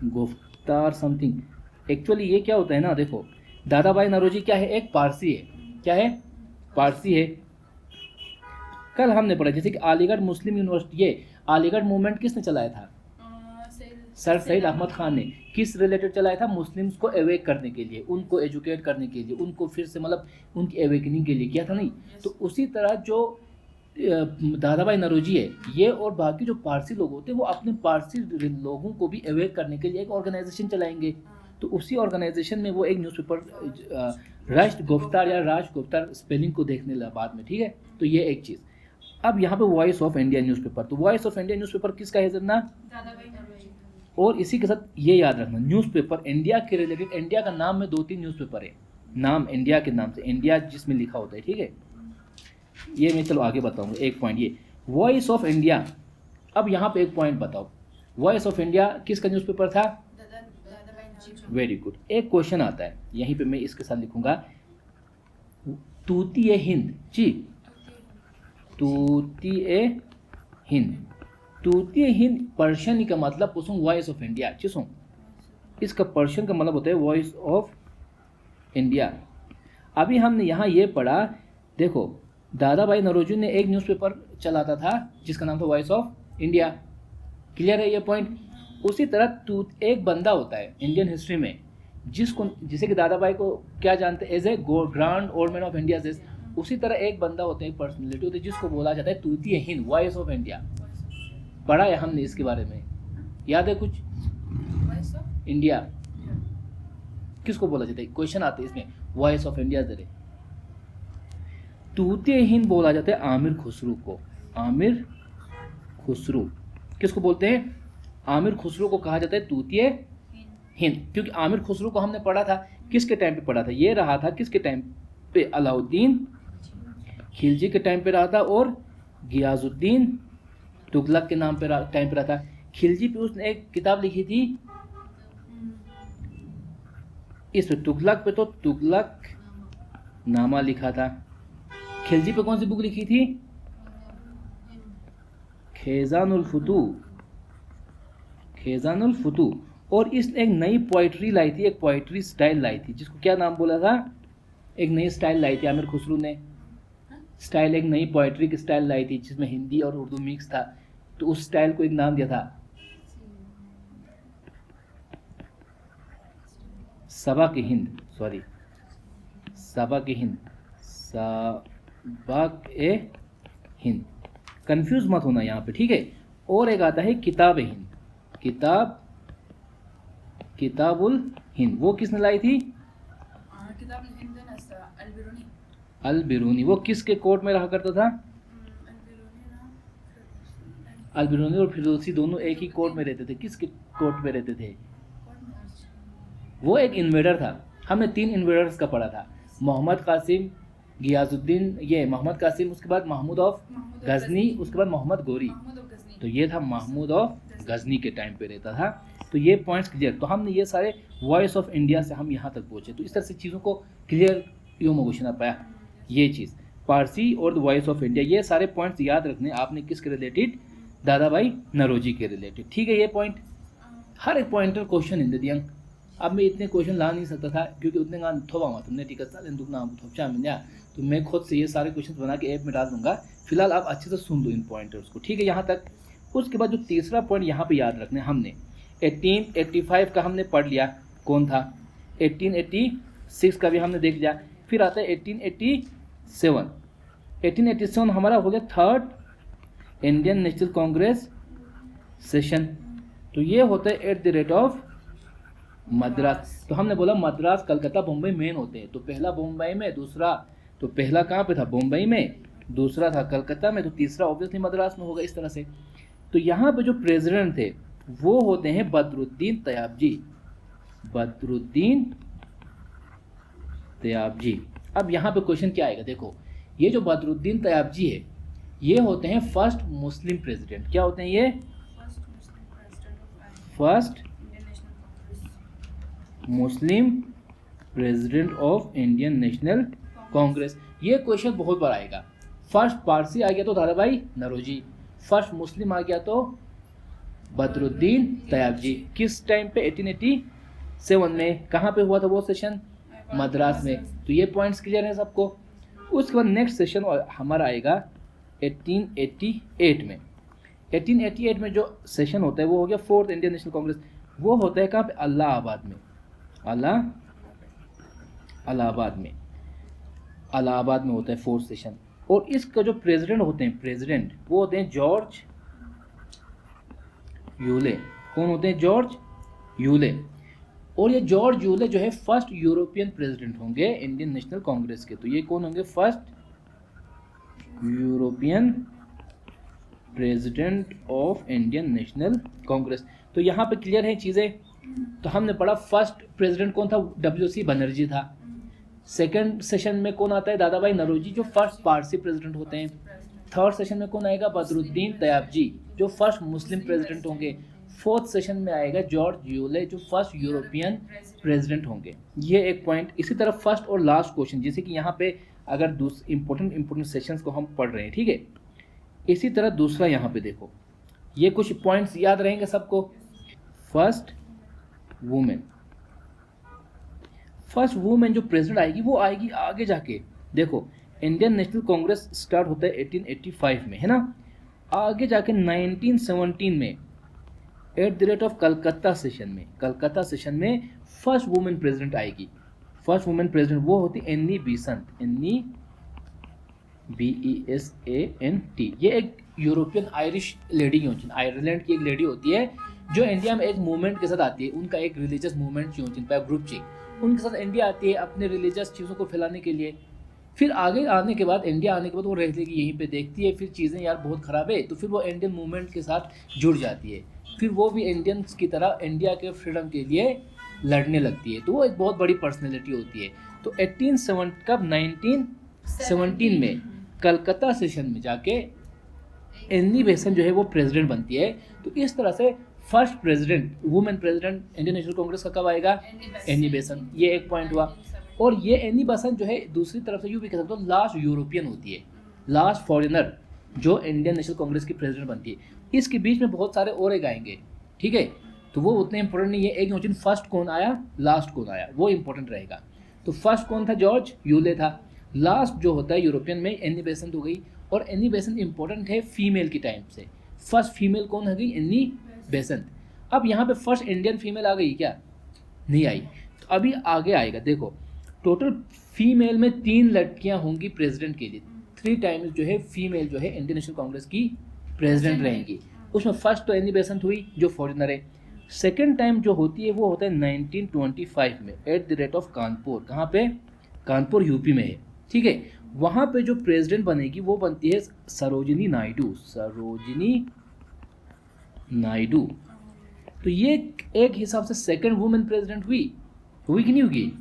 A: गुफ्तार समथिंग। एक्चुअली ये क्या होता है ना, देखो दादाभाई नौरोजी क्या है? एक पारसी है। क्या है? पारसी है। कल हमने पढ़ा जैसे कि अलीगढ़ मुस्लिम यूनिवर्सिटी, ये अलीगढ़ मूवमेंट किसने चलाया था? सर सैयद अहमद खान ने। किस रिलेटेड चलाया था? मुस्लिम्स को अवेक करने के लिए, उनको एजुकेट करने के लिए, उनको फिर से मतलब उनकी अवेकनिंग के लिए किया था नहीं। तो उसी तरह जो दादाभाई नौरोजी है, ये और बाकी जो पारसी लोग होते हैं वो अपने पारसी लोगों को भी अवेक करने के लिए एक ऑर्गेनाइजेशन चलाएंगे। तो उसी ऑर्गेनाइजेशन में वो एक न्यूज़पेपर राष्ट्र गुफ्तार या राज गुफ्तार स्पेलिंग को देखने लगा बाद में, ठीक है। तो ये एक चीज़। अब यहाँ पे वॉइस ऑफ इंडिया न्यूज़पेपर, तो वॉइस ऑफ इंडिया न्यूज़पेपर किसका है जरना? और इसी के साथ ये याद रखना, न्यूज़पेपर इंडिया के रिलेटेड, इंडिया का नाम में 2-3 न्यूज़पेपर है, नाम इंडिया के नाम से, इंडिया जिसमें लिखा होता है, ठीक है। ये मैं चलो आगे बताऊंगा एक पॉइंट, ये वॉइस ऑफ इंडिया। अब यहाँ पे एक पॉइंट बताओ, वॉइस ऑफ इंडिया किसका न्यूज़पेपर था? Very good. एक क्वेश्चन आता है यहीं पे, मैं इसके साथ लिखूंगा तूती हिंद जी, तूतिए हिंद। तूतिए हिंद पर्शियन का मतलब पूछूं वॉइस ऑफ इंडिया चीज़ों, इसका पर्शियन का मतलब होता है वॉइस ऑफ इंडिया। अभी हमने यहाँ ये पढ़ा, देखो दादा भाई नौरोजी ने एक न्यूज़पेपर चलाता था जिसका नाम था वॉइस ऑफ इंडिया। क्लियर है ये पॉइंट। उसी तरह तू एक बंदा होता है इंडियन हिस्ट्री में जिसको, जिसे कि दादा भाई को क्या जानते हैं as a grand old man of India से, उसी तरह एक बंदा होता है, एक पर्सनैलिटी होती है जिसको बोला जाता है तूतिए हिंद, वॉइस ऑफ इंडिया। पढ़ा है हमने इसके बारे में, याद है कुछ?
B: Voice of
A: India
B: India.
A: किसको बोला जाता है, क्वेश्चन आते हैं इसमें, वॉइस ऑफ इंडिया जरे। तूतिए हिंद बोला जाता है आमिर खुसरो को। आमिर खुसरो किसको बोलते हैं? आमिर खुसरो को कहा जाता है तूतिए हिंद, क्योंकि आमिर खुसरो को हमने पढ़ा था किसके टाइम पे पढ़ा था, ये रहा था किसके टाइम पे, अलाउद्दीन खिलजी के टाइम पे रहा था और गियाजुद्दीन तुगलक के नाम पे टाइम पे रहा था। खिलजी पे उसने एक किताब लिखी थी, इस पे तुगलक पे तो तुगलक नामा लिखा था। खिलजी पे कौन सी बुक लिखी थी? खेजानुल फुतू, खेजानुल फुतू। और इसने एक नई पोइट्री लाई थी, एक पोइट्री स्टाइल लाई थी जिसको क्या नाम बोला था, एक नई स्टाइल लाई थी आमिर खुसरो ने। स्टाइल, एक नई पोइट्री की स्टाइल लाई थी जिसमें हिंदी और उर्दू मिक्स था, तो उस स्टाइल को एक नाम दिया था सबा के हिंद, सॉरी सबा के हिंद, सबा ए हिंद, कंफ्यूज मत होना यहाँ पे, ठीक है। और एक आता है किताब हिंद, किताबुल हिंद, वो किसने लाई थी?
B: किताब हिंद है ना, अल-बिरूनी।
A: अल बिरूनी। वो किसके कोर्ट में रहा करता था? अल बिरूनी और फिरदौसी दोनों एक ही कोर्ट में रहते थे। किसके कोर्ट में रहते थे? वो एक इन्वेडर था। हमने 3 इन्वेडर्स का पढ़ा था, मोहम्मद कासिम, गियाजुद्दीन, ये मोहम्मद कासिम, उसके बाद महमूद ऑफ गजनी, उसके बाद मोहम्मद गोरी। तो ये था महमूद ऑफ गजनी के टाइम पे रहता था। तो ये पॉइंट्स क्लियर। तो हमने ये सारे वॉइस ऑफ इंडिया से हम यहाँ तक पहुँचे। तो इस तरह से चीज़ों को क्लियर यूँ क्वेश्चन आ पाया। ये चीज़ पारसी और द वॉइस ऑफ इंडिया, ये सारे पॉइंट्स याद रखने आपने किसके रिलेटेड? दादा भाई नौरोजी के रिलेटेड, ठीक है। ये पॉइंट हर एक पॉइंटर क्वेश्चन हिंदी दियंग। अब मैं इतने क्वेश्चन ला नहीं सकता था क्योंकि उतने गान थोड़ा हुआ तुमने टिकट साल दुगना थोपचा मिल जाए, तो मैं खुद से ये सारे क्वेश्चन बना के ऐप में डाल दूंगा। फिलहाल आप अच्छे से सुन लो इन पॉइंटर्स को, ठीक है, यहाँ तक। उसके बाद जो तीसरा पॉइंट यहाँ पे याद रखने, हमने 1885 का हमने पढ़ लिया, कौन था? 1886 का भी हमने देख लिया। फिर आता है 1887। 1887 हमारा हो गया third Indian National Congress session. तो ये होता है eight the rate of Madras. तो हमने बोला मद्रास, कलकत्ता, बम्बई मेन होते हैं। तो पहला बम्बई में, दूसरा, तो पहला कहाँ पे था? बम्बई में, दूसरा था कलकत्ता में, तो तीसरा ऑब्वियसली मद्रास में होगा, इस तरह से। तो यहाँ पे जो प्रेसिडेंट थे वो होते हैं बदरुद्दीन तयाबजी, बदरुद्दीन तयाबजी। अब यहाँ पे क्वेश्चन क्या आएगा? देखो, ये जो बदरुद्दीन तयाबजी है ये होते हैं फर्स्ट मुस्लिम प्रेसिडेंट। क्या होते हैं ये? First Muslim president of Indian National Congress. ये क्वेश्चन बहुत बार आएगा। फर्स्ट पारसी आ गया तो दादा भाई नौरोजी, फर्स्ट मुस्लिम आ गया तो बदरुद्दीन तयाबजी। किस टाइम पे? 1887 में। कहाँ पे हुआ था वो सेशन? मद्रास में। तो ये पॉइंट्स क्लियर है सबको। उसके बाद नेक्स्ट सेशन हमारा आएगा 1888 में। 1888 में जो सेशन होता है वो हो गया फोर्थ इंडियन नेशनल कांग्रेस। वो होता है कहाँ पे? इलाहाबाद में। इलाहाबाद में होता है फोर्थ सेशन। और इसका जो प्रेसिडेंट होते हैं, प्रेसिडेंट वो होते हैं जॉर्ज यूले। कौन होते हैं? George Yule. और ये जॉर्ज यूले जो है फर्स्ट यूरोपियन प्रेसिडेंट होंगे इंडियन नेशनल कांग्रेस के। तो ये कौन होंगे? First European president of Indian National Congress. तो यहाँ पे क्लियर है चीज़ें। तो हमने पढ़ा फर्स्ट प्रेसिडेंट कौन था? WC बनर्जी था। सेकंड सेशन में कौन आता है? दादा भाई नौरोजी, जो फर्स्ट पारसी प्रेसिडेंट होते हैं। थर्ड सेशन में कौन आएगा? बदरुद्दीन तयाबजी, जो फर्स्ट मुस्लिम प्रेसिडेंट होंगे। फोर्थ सेशन में आएगा जॉर्ज यूले, जो फर्स्ट यूरोपियन प्रेसिडेंट होंगे। ये एक पॉइंट। इसी तरह फर्स्ट और लास्ट क्वेश्चन, जैसे कि यहाँ पे अगर इंपॉर्टेंट सेशंस को हम पढ़ रहे हैं, ठीक है, इसी तरह दूसरा यहाँ पे देखो, ये कुछ पॉइंट्स याद रहेंगे सबको। फर्स्ट वुमेन जो प्रेसिडेंट आएगी वो आएगी आगे जाके। देखो इंडियन नेशनल कांग्रेस स्टार्ट होता है 1885 में, है ना। आगे जाके 1917 में eight the rate of Calcutta session में फर्स्ट वुमेन प्रेसिडेंट आएगी। फर्स्ट वुमेन प्रेसिडेंट वो होती एनी बेसेंट, एनी BESANT। ये एक यूरोपियन आयरिश लेडी होती है, आयरलैंड की एक लेडी होती है जो इंडिया में एक मूवमेंट के साथ आती है। उनका एक रिलीजियस मूवमेंट होती है, ग्रुप चिंग, उनके साथ इंडिया आती है अपने रिलीजियस चीज़ों को फैलाने के लिए। फिर आगे आने के बाद, इंडिया आने के बाद वो रहती है कि यहीं पे देखती है, फिर चीज़ें यार बहुत ख़राब है, तो फिर वो इंडियन मूवमेंट के साथ जुड़ जाती है। फिर वो भी इंडियंस की तरह इंडिया के फ्रीडम के लिए लड़ने लगती है। तो वो एक बहुत बड़ी पर्सनैलिटी होती है। तो 1917 में कलकत्ता सेशन में जाके एनी बेसेंट जो है वो प्रेसिडेंट बनती है। तो इस तरह से first president, women president Indian National Congress का कब आएगा? Annie Besant. ये एक पॉइंट हुआ। और ये एनी बेसेंट जो है दूसरी तरफ से यूँ भी कह सकते हो लास्ट यूरोपियन होती है, लास्ट फॉरेनर जो इंडियन नेशनल कांग्रेस की प्रेसिडेंट बनती है। इसके बीच में बहुत सारे और एक आएंगे, ठीक है, तो वो उतने इंपॉर्टेंट नहीं है। एक क्वेश्चन फर्स्ट कौन आया, लास्ट कौन आया, वो इंपॉर्टेंट रहेगा। तो फर्स्ट कौन था? जॉर्ज यूले था। लास्ट जो होता है यूरोपियन में एनी बेसेंट हो गई। और एनी बेसेंट इंपॉर्टेंट है फीमेल की टाइम से। फर्स्ट फीमेल कौन हो गई? Annie Besant. अब यहाँ पे फर्स्ट इंडियन फीमेल आ गई क्या? नहीं आई। तो अभी आगे आएगा। देखो टोटल फीमेल में 3 लड़कियां होंगी प्रेसिडेंट के लिए। 3 टाइम्स जो है फीमेल जो है इंडियन नेशनल कांग्रेस की प्रेसिडेंट रहेंगी। उसमें फर्स्ट तो एनी बेसेंट हुई जो फॉरेनर है। सेकेंड टाइम जो होती है वो होता है 1925 में eight the rate of Kanpur. कहाँ पे? कानपुर यूपी में है, ठीक है। वहाँ पे जो प्रेसिडेंट बनेगी वो बनती है सरोजिनी नायडू। तो ये एक हिसाब से सेकेंड वुमेन प्रेसिडेंट हुई कि नहीं होगी?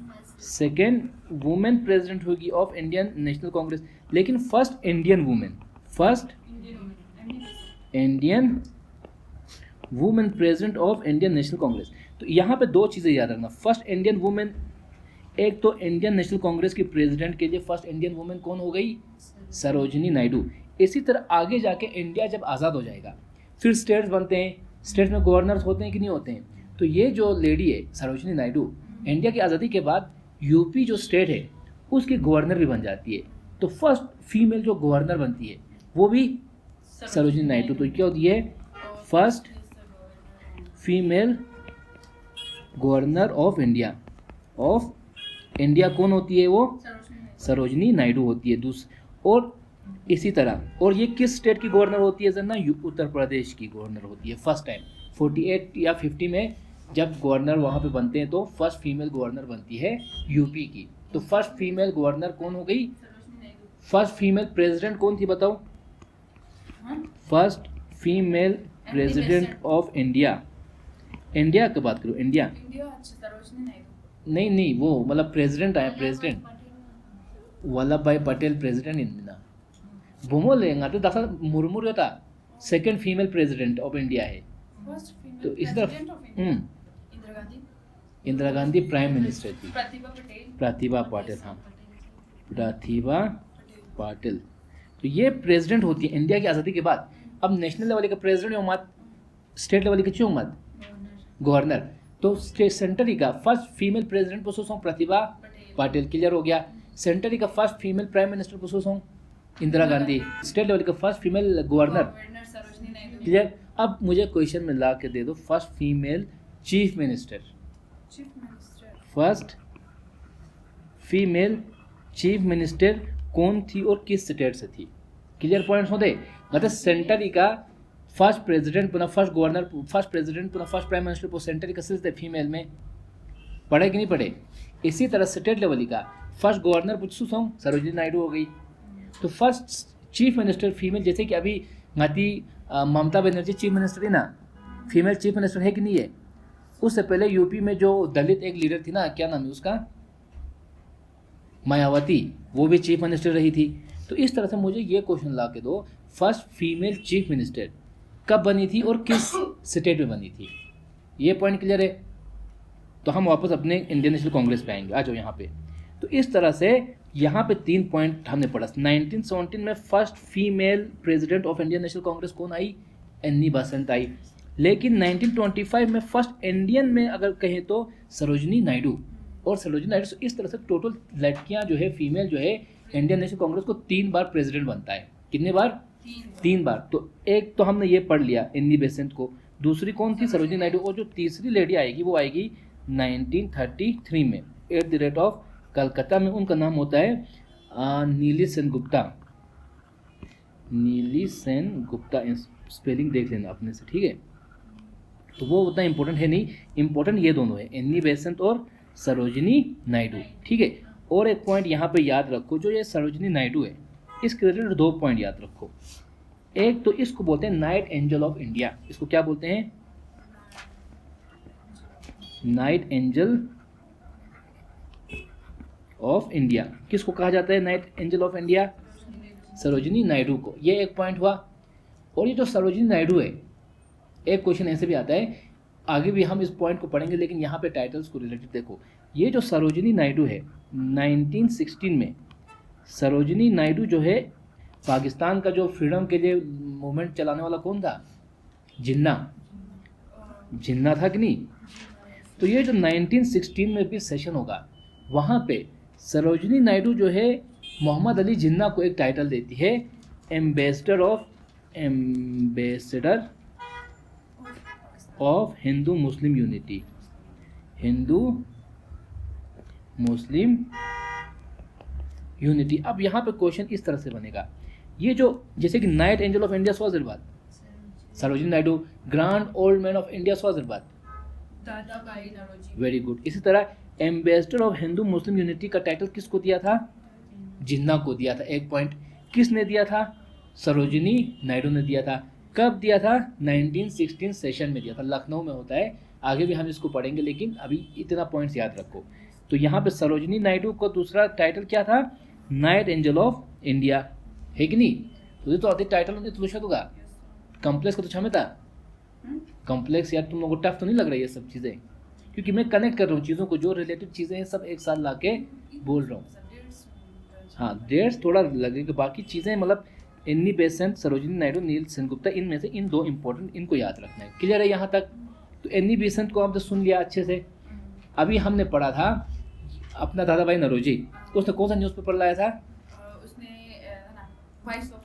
A: सेकेंड वुमेन प्रेसिडेंट होगी ऑफ इंडियन नेशनल कांग्रेस। लेकिन first Indian women president of Indian National Congress. तो यहाँ पे 2 चीज़ें याद रखना। फर्स्ट इंडियन वुमेन, एक तो इंडियन नेशनल कांग्रेस की प्रेसिडेंट के लिए फर्स्ट इंडियन वुमेन कौन हो गई? सरोजिनी नायडू। इसी तरह आगे जाके इंडिया जब आज़ाद हो जाएगा फिर स्टेट्स बनते हैं, स्टेट्स में गवर्नर्स होते हैं कि नहीं होते हैं। तो ये जो लेडी है सरोजिनी नायडू, इंडिया की आज़ादी के बाद यूपी जो स्टेट है उसकी गवर्नर भी बन जाती है। तो फर्स्ट फीमेल जो गवर्नर बनती है वो भी सरोजिनी नायडू। तो क्या होती है? First female governor of India कौन होती है? वो सरोजिनी नायडू होती है। और इसी तरह, और ये किस स्टेट की गवर्नर होती है? जरा ना, उत्तर प्रदेश की गवर्नर होती है फर्स्ट टाइम। 48 या 50 में जब गवर्नर वहाँ पे बनते हैं तो फर्स्ट फीमेल गवर्नर बनती है यूपी की। तो फर्स्ट फीमेल गवर्नर कौन हो गई? फर्स्ट फीमेल प्रेसिडेंट कौन थी बताओ? First female president of India की बात करो। इंडिया नहीं, वो मतलब प्रेसिडेंट आया, प्रेसिडेंट वल्लभ भाई पटेल प्रेसिडेंट इंडिया भूमो लेंगा तो दसा मुर्मू होता second female president of India है। तो इस तरफ इंदिरा गांधी प्राइम मिनिस्टर थी। प्रतिभा पाटिल, हाँ, प्रतिभा पाटिल। तो ये प्रेसिडेंट होती है इंडिया की आज़ादी के बाद। अब नेशनल लेवल का प्रेसिडेंट मत, स्टेट लेवल की क्यों मत? गवर्नर। तो स्टेट सेंट्रल का फर्स्ट फीमेल प्रेसिडेंट प्रोसेस हूँ प्रतिभा पाटिल, क्लियर हो गया। सेंट्रल का first female prime minister process हूँ इंदिरा गांधी। स्टेट लेवल का फर्स्ट फीमेल गवर्नर, क्लियर। अब मुझे क्वेश्चन में ला के दे दो first female chief minister. First female chief minister कौन थी और किस स्टेट से थी? क्लियर पॉइंट्स होते। मतलब सेंट्रल का फर्स्ट प्रेसिडेंट पुनः फर्स्ट गवर्नर, फर्स्ट प्रेसिडेंट पुनः फर्स्ट प्राइम मिनिस्टर को सेंट्रल का सिर्फ फीमेल में पढ़े कि नहीं पढ़े? इसी तरह स्टेट लेवल का फर्स्ट गवर्नर पूछू सो सरोजिनी नायडू हो गई। तो फर्स्ट चीफ मिनिस्टर फीमेल, जैसे कि अभी ममता बनर्जी चीफ मिनिस्टर थी ना, फीमेल चीफ मिनिस्टर है कि नहीं है? उससे पहले यूपी में जो दलित एक लीडर थी ना, क्या नाम है उसका, मायावती, वो भी चीफ मिनिस्टर रही थी। तो इस तरह से मुझे ये क्वेश्चन ला के दो फर्स्ट फीमेल चीफ मिनिस्टर कब बनी थी और किस स्टेट में बनी थी। ये पॉइंट क्लियर है। तो हम वापस अपने इंडियन नेशनल कांग्रेस पे आएंगे। आ जाओ यहाँ पे। तो इस तरह से यहाँ पे 3 पॉइंट हमने पढ़ा। 1917 में first female president of Indian National Congress कौन आई? एनी बेसेंट आई। लेकिन 1925 में फर्स्ट इंडियन में अगर कहें तो सरोजिनी नायडू। और सरोजिनी नायडू से इस तरह से टोटल लड़कियां जो है, फीमेल जो है इंडियन नेशनल कांग्रेस को 3 बार प्रेसिडेंट बनता है। कितने बार? 3 बार। तो एक तो हमने ये पढ़ लिया एनी बेसेंट को, दूसरी कौन थी? सरोजिनी नायडू। और जो तीसरी लेडी आएगी वो आएगी 1933 में eight the rate of Calcutta में। उनका नाम होता है नीली सेन गुप्ता। नीली सेन गुप्ता, स्पेलिंग देख लेना अपने से, ठीक है। तो वो उतना इंपॉर्टेंट है नहीं, इंपॉर्टेंट ये दोनों है, एनी बेसेंट और सरोजिनी नायडू, ठीक है। और एक पॉइंट यहाँ पे याद रखो, जो ये सरोजिनी नायडू है इसके रिलेटेड 2 पॉइंट याद रखो। एक तो इसको बोलते हैं नाइट एंजल ऑफ इंडिया। इसको क्या बोलते हैं? Night angel of India. किसको कहा जाता है night angel of India? Sarojini Naidu को। ये एक पॉइंट हुआ। और ये जो सरोजिनी नायडू है, एक क्वेश्चन ऐसे भी आता है, आगे भी हम इस पॉइंट को पढ़ेंगे, लेकिन यहाँ पे टाइटल्स को रिलेटेड देखो। ये जो सरोजिनी नायडू है 1916 में, सरोजिनी नायडू जो है पाकिस्तान का जो फ्रीडम के लिए मूवमेंट चलाने वाला कौन था? जिन्ना। जिन्ना था कि नहीं? तो ये जो 1916 में भी सेशन होगा, वहाँ पे सरोजिनी नायडू जो है मोहम्मद अली जिन्ना को एक टाइटल देती है ambassador of Hindu Muslim unity. Hindu Muslim unity. अब यहाँ पे क्वेश्चन इस तरह से बनेगा, ये जो जैसे कि नाइट एंजल ऑफ इंडिया स्वाजिरबाद Sarojini Naidu, grand old man of India स्वाजिरबाद
B: Dadabhai Naoroji.
A: Very good. इसी तरह ambassador of Hindu Muslim unity का टाइटल किसको दिया था? जिन्ना को दिया था। एक पॉइंट किसने दिया था? सरोजिनी नायडू ने दिया था। कब दिया था? 1916 सेशन में दिया था, लखनऊ में होता है। आगे भी हम इसको पढ़ेंगे, लेकिन अभी इतना पॉइंट्स याद रखो। तो यहाँ पे सरोजिनी नायडू को दूसरा टाइटल क्या था? नाइट एंजल ऑफ इंडिया, है कि नहीं? तुझे तो आधी टाइटल होती तो लुशा होगा। कॉम्प्लेक्स का तो छमे था कॉम्प्लेक्स। यार तुम लोगों को टफ तो नहीं लग रहा है ये सब चीज़ें? क्योंकि मैं कनेक्ट कर रहा हूँ चीज़ों को, जो रिलेटेड चीज़ें हैं सब एक साथ ला के बोल रहा हूँ। हाँ, डेट्स थोड़ा लगेगा, बाकी चीज़ें मतलब एनी बेसेंट, सरोजिनी नायडू, नील सेनगुप्ता, इनमें से इन 2 इंपॉर्टेंट, इनको याद रखना है। क्लियर है यहाँ तक? तो एनी बेसेंट को आपने सुन लिया अच्छे से। अभी हमने पढ़ा था अपना दादा भाई नौरोजी, उसने कौन सा न्यूज़पेपर लाया था?
B: उसने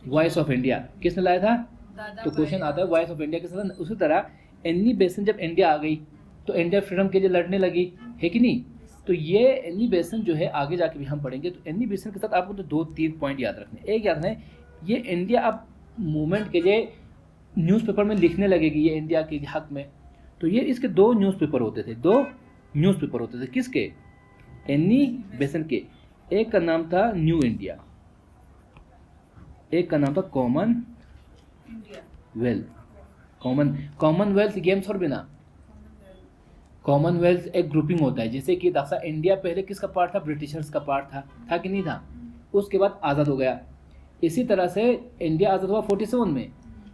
A: वॉइस ऑफ इंडिया। किसने लाया था?
B: दादा
A: तो क्वेश्चन आता है वॉइस ऑफ इंडिया किसने लाया? उसी तरह एनी बेसेंट जब इंडिया आ गई तो इंडिया फ्रीडम के लिए लड़ने लगी, है कि नहीं? तो ये एनी बेसेंट जो है आगे जाके भी हम पढ़ेंगे। तो एनी बेसेंट के साथ आपको तो 2-3 पॉइंट याद रखने। एक याद रखना है, ये इंडिया अब मूवमेंट के लिए न्यूज़पेपर में लिखने लगेगी, ये इंडिया के हक में। तो ये इसके 2 न्यूज़पेपर होते थे, 2 न्यूज़पेपर होते थे। किसके? एनी बेसेंट के। एक का नाम था न्यू इंडिया, एक का नाम था कॉमनवेल्थ गेम्स और बिना। कॉमनवेल्थ एक ग्रुपिंग होता है, जैसे कि दक्षा इंडिया पहले किसका पार्ट था? ब्रिटिशर्स का पार्ट था कि नहीं था? उसके बाद आज़ाद हो गया। इसी तरह से इंडिया आज़ाद हुआ 47 में।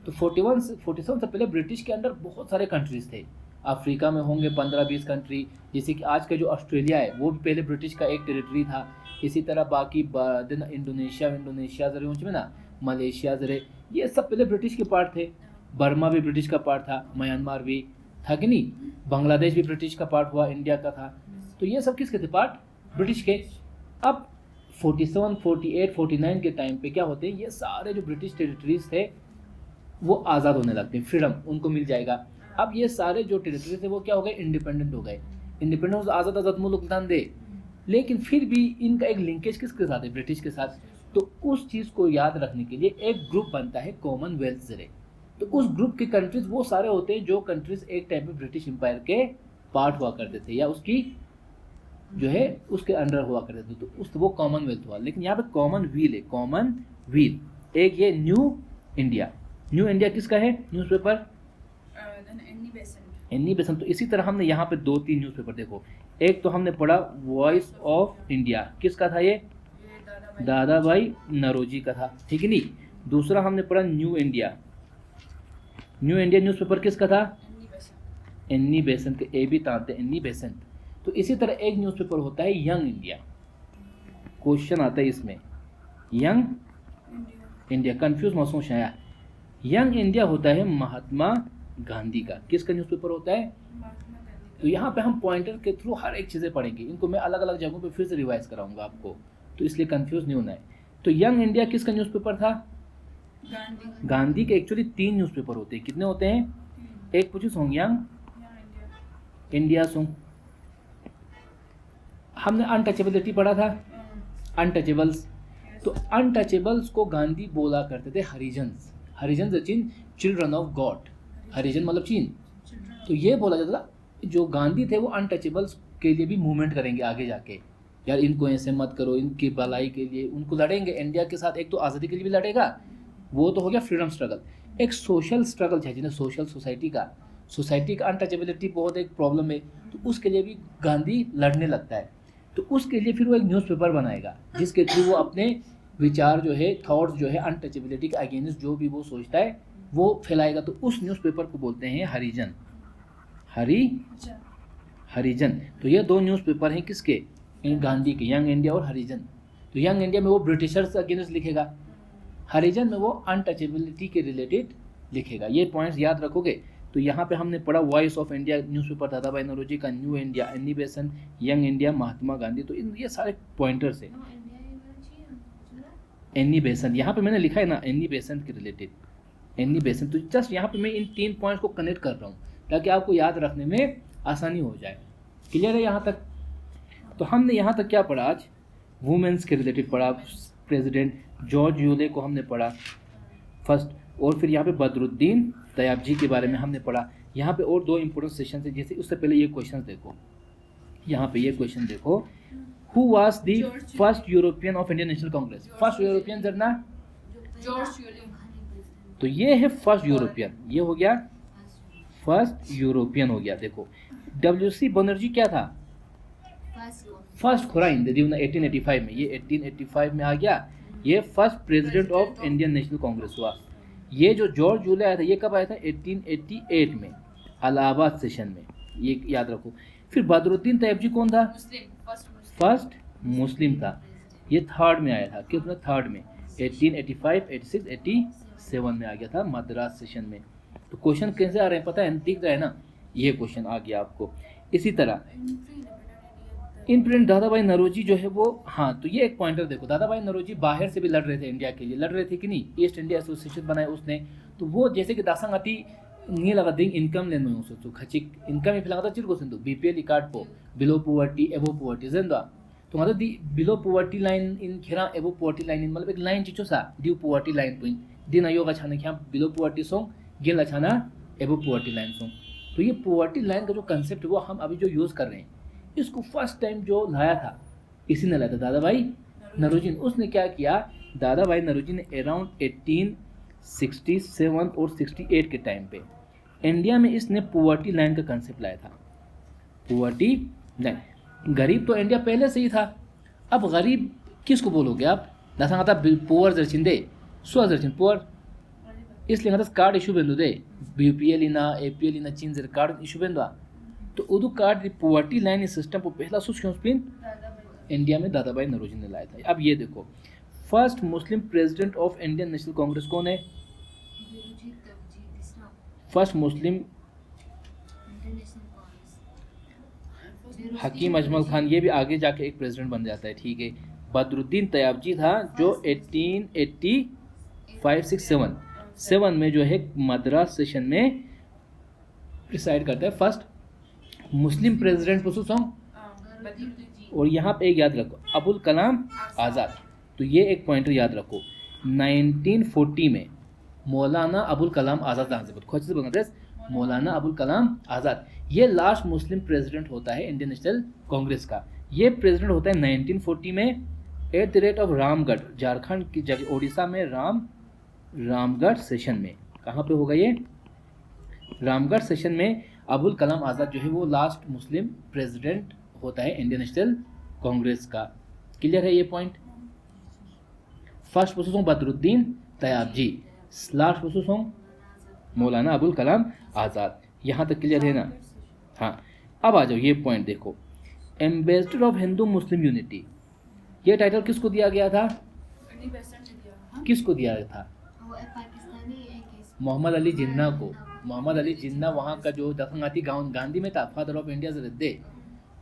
A: तो 47 से पहले ब्रिटिश के अंडर बहुत सारे कंट्रीज थे। अफ्रीका में होंगे 15-20 कंट्री, जैसे कि आज का जो ऑस्ट्रेलिया है वो भी पहले ब्रिटिश का एक टेरिटरी था। इसी तरह बाकी दिन इंडोनेशिया जरे ऊँच में ना, मलेशिया जरे, ये सब पहले ब्रिटिश के पार्ट थे। बर्मा भी ब्रिटिश का पार्ट था, म्यांमार भी था कि नहीं? बांग्लादेश भी ब्रिटिश का पार्ट हुआ, इंडिया का था। तो ये सब किसके थे पार्ट? ब्रिटिश के। अब 47, 48, 49 के टाइम पे क्या होते हैं, ये सारे जो ब्रिटिश टेरिटरीज थे वो आज़ाद होने लगते हैं, फ्रीडम उनको मिल जाएगा। अब ये सारे जो टेरिटरी थे वो क्या हो गए? इंडिपेंडेंट हो गए। इंडिपेंडेंट आज़ाद मुल्क दान दे, लेकिन फिर भी इनका एक लिंकेज किसके साथ है? ब्रिटिश के साथ। तो उस चीज़ को याद रखने के लिए एक ग्रुप बनता है कॉमनवेल्थ जरे। तो उस ग्रुप के कंट्रीज वो सारे होते हैं जो कंट्रीज एक टाइम में ब्रिटिश एम्पायर के पार्ट हुआ करते थे या उसकी जो है उसके अंडर हुआ करते थे। तो उस वो कॉमनवेल्थ हुआ। लेकिन यहाँ पे कॉमनवील है, कॉमनवील। एक ये न्यू इंडिया किसका है न्यूज़पेपर? Annie Besant. तो इसी तरह हमने यहाँ पे 2-3 न्यूज़पेपर देखो। एक तो हमने पढ़ा वॉइस ऑफ इंडिया, किसका था ये? दादा भाई नौरोजी का था, ठीक है नहीं? दूसरा हमने पढ़ा न्यू इंडिया न्यूज़पेपर किसका था? एनी बेसेंट के। ए भी तानते एनी बेसेंट। तो इसी तरह एक न्यूज़पेपर होता है यंग इंडिया। क्वेश्चन आता है इसमें, यंग इंडिया, कंफ्यूज मौसम शाया, यंग इंडिया होता है महात्मा गांधी का, किसका न्यूज़पेपर होता है?
B: महात्मा गांधी
A: तो यहाँ पे हम पॉइंटर के थ्रू हर एक चीज़ें पढ़ेंगे, इनको मैं अलग अलग जगहों पे फिर से रिवाइज कराऊंगा आपको, तो इसलिए कंफ्यूज नहीं होना है। तो यंग इंडिया किसका न्यूज़पेपर था?
B: गांधी
A: गांधी के एक्चुअली 3 न्यूज़पेपर होते हैं, कितने होते हैं? एक पूछी सॉन्ग यंग
B: यहाँ इंडिया
A: इंडिया सॉन्ग। हमने अनटचेबिलिटी पढ़ा था, अनटचेबल्स, तो अनटचेबल्स को गांधी बोला करते थे Harijans, Harijan chin children of God, हरिजन मतलब चीन। तो ये बोला जाता था जो गांधी थे वो अनटचेबल्स के लिए भी मूवमेंट करेंगे आगे जाके, यार इनको ऐसे मत करो, इनकी भलाई के लिए उनको लड़ेंगे इंडिया के साथ, एक तो आज़ादी के लिए भी लड़ेगा, वो तो हो गया फ्रीडम स्ट्रगल, एक सोशल स्ट्रगल है जिन्हें सोशल सोसाइटी का अनटचेबिलिटी बहुत एक प्रॉब्लम है, तो उसके लिए भी गांधी लड़ने लगता है। तो उसके लिए फिर वो एक न्यूज़पेपर बनाएगा जिसके थ्रू वो अपने विचार जो है, थॉट्स जो है अनटचेबिलिटी के अगेंस्ट जो भी वो सोचता है वो फैलाएगा। तो उस न्यूज़पेपर को बोलते हैं हरिजन, हरिजन। तो ये 2 न्यूज़पेपर हैं किसके? गांधी के, यंग इंडिया और हरिजन। तो यंग इंडिया में वो ब्रिटिशर्स अगेंस्ट लिखेगा, हरिजन में वो अनटचेबिलिटी के रिलेटेड लिखेगा। ये पॉइंट्स याद रखोगे। तो यहाँ पे हमने पढ़ा वॉइस ऑफ इंडिया न्यूज़पेपर दादा भाई नौरोजी का, New India Annie Besant, Young India Mahatma Gandhi, तो ये सारे पॉइंटर्स है। एनी बेसेंट यहाँ पे मैंने लिखा है ना, एनी बेसेंट के रिलेटेड, एनी बेसेंट। तो जस्ट यहाँ पे मैं इन 3 पॉइंट्स को कनेक्ट कर रहा हूँ ताकि आपको याद रखने में आसानी हो जाए। क्लियर है यहाँ तक? तो हमने यहाँ तक क्या पढ़ा आज? वुमेन्स के रिलेटेड पढ़ा, प्रेसिडेंट जॉर्ज यूले को हमने पढ़ा फर्स्ट, और फिर यहाँ पे बदरुद्दीन तयाबजी के बारे में हमने पढ़ा। यहाँ पे और 2 इंपॉर्टेंट सेशन है, जैसे उससे पहले ये क्वेश्चन देखो, यहाँ पे ये क्वेश्चन देखो, who was the first European of Indian National Congress? First European जरना,
B: जॉर्ज यूलियम
A: तो ये है फर्स्ट यूरोपियन, ये हो गया फर्स्ट यूरोपियन हो गया। देखो WC बनर्जी क्या था? फर्स्ट खोराइन दे दी 1885 में, ये 1885 में आ गया, ये first president of Indian National Congress हुआ। ये जो जॉर्ज यूले आया था ये कब आया था? 1888 में इलाहाबाद सेशन में, ये याद रखो। फिर बदरुद्दीन तैयबजी कौन था? फर्स्ट मुस्लिम था, ये थर्ड में आया था, किसमें? थर्ड में 1885, 86, 87 में आ गया था मद्रास सेशन में। तो क्वेश्चन कैसे आ रहे हैं पता है, दिख रहा है ना, ये क्वेश्चन आ गया आपको। इसी तरह इन प्रिंट दादा भाई नौरोजी जो है वो, हाँ तो ये एक पॉइंटर देखो, दादा भाई नौरोजी बाहर से भी लड़ रहे थे, इंडिया के लिए लड़ रहे थे कि नहीं, ईस्ट इंडिया एसोसिएशन बनाया उसने, तो वो जैसे कि दासंग आती नहीं लगा दिन इनकम लेने में उसो खचिक इनकम ही फिलहाल चिर को सिंधु बीपीएल कार्ड पो बिलो पुवर्टी एबो पुवर्टी जेंदा, तो मतलब दी बिलो पुवर्टी लाइन इन खेरा एबो पुवर्टी लाइन इन मतलब एक लाइन चिचो सा ड्यू पुवर्टी लाइन पुइन दिन अयोगा छाने क्या बिलो पुवर्टी सॉन्ग गेल छाना एबो पुवर्टी लाइन सॉन्ग। तो ये पुवर्टी लाइन का जो कंसेप्ट वो हम अभी जो यूज़ कर रहे हैं, इसको फर्स्ट टाइम जो लाया था इसी ने लाया था दादा भाई नौरोजी। उसने क्या किया, दादा भाई नौरोजी ने अराउंड 1867 और 68 के टाइम पे इंडिया में इसने पुवर्टी लाइन का कंसेप्ट लाया था। पुवर्टी लाइन, गरीब तो इंडिया पहले से ही था, अब गरीब किसको बोलोगे आप? दासा था पुअर जर्चिंदे स्व जर्चिन पुअर, इसलिए कहता कार्ड इशू बेंदो दे बीपीएल इना एपीएल इना चीन जर कार्ड इशू बेंदो, तो उदू कार्ड पुवर्टी लाइन सिस्टम को पहला सुच क्यों स्पिन इंडिया में दादा भाई नौरोजी ने लाया था। अब ये देखो first Muslim president of Indian National Congress कौन है? फर्स्ट मुस्लिम हकीम अजमल खान, ये भी आगे जाके एक प्रेसिडेंट बन जाता है, ठीक है। बदरुद्दीन तयाबजी था जो 1885-67 में जो है मद्रास सेशन में प्रिसाइड करता है, फर्स्ट मुस्लिम प्रेसिडेंट सॉन्ग। और यहाँ पे एक याद रखो अबुल कलाम आज़ाद, तो ये एक पॉइंटर याद रखो 1940 में मौलाना अबुल कलाम आज़ाद, मौलाना अबुल कलाम आज़ाद ये लास्ट मुस्लिम प्रेसिडेंट होता है इंडियन नेशनल कांग्रेस का। ये प्रेसिडेंट होता है 1940 में eight the rate of Ramgarh, Jharkhand की जगह उड़ीसा में रामगढ़ सेशन में। कहाँ पे होगा ये? रामगढ़ सेशन में अबुल कलाम आज़ाद जो है वो लास्ट मुस्लिम प्रेसिडेंट होता है इंडियन नेशनल कांग्रेस का। क्लियर है ये point? First position Badruddin Tyabji, last position Maulana Abul Kalam Azad. यहाँ तक क्लियर है ना? हाँ अब आ जाओ ये पॉइंट देखो, ambassador of Hindu Muslim unity, ये टाइटल किसको दिया गया था?
B: 20% ने दिया। हाँ?
A: किसको दिया था?
C: वो पाकिस्तानी है केस।
A: मोहम्मद अली जिन्ना को। मोहम्मद अली जिन्ना वहाँ का जो दफंगाती गाँव गांधी में था, फादर ऑफ इंडिया से दे,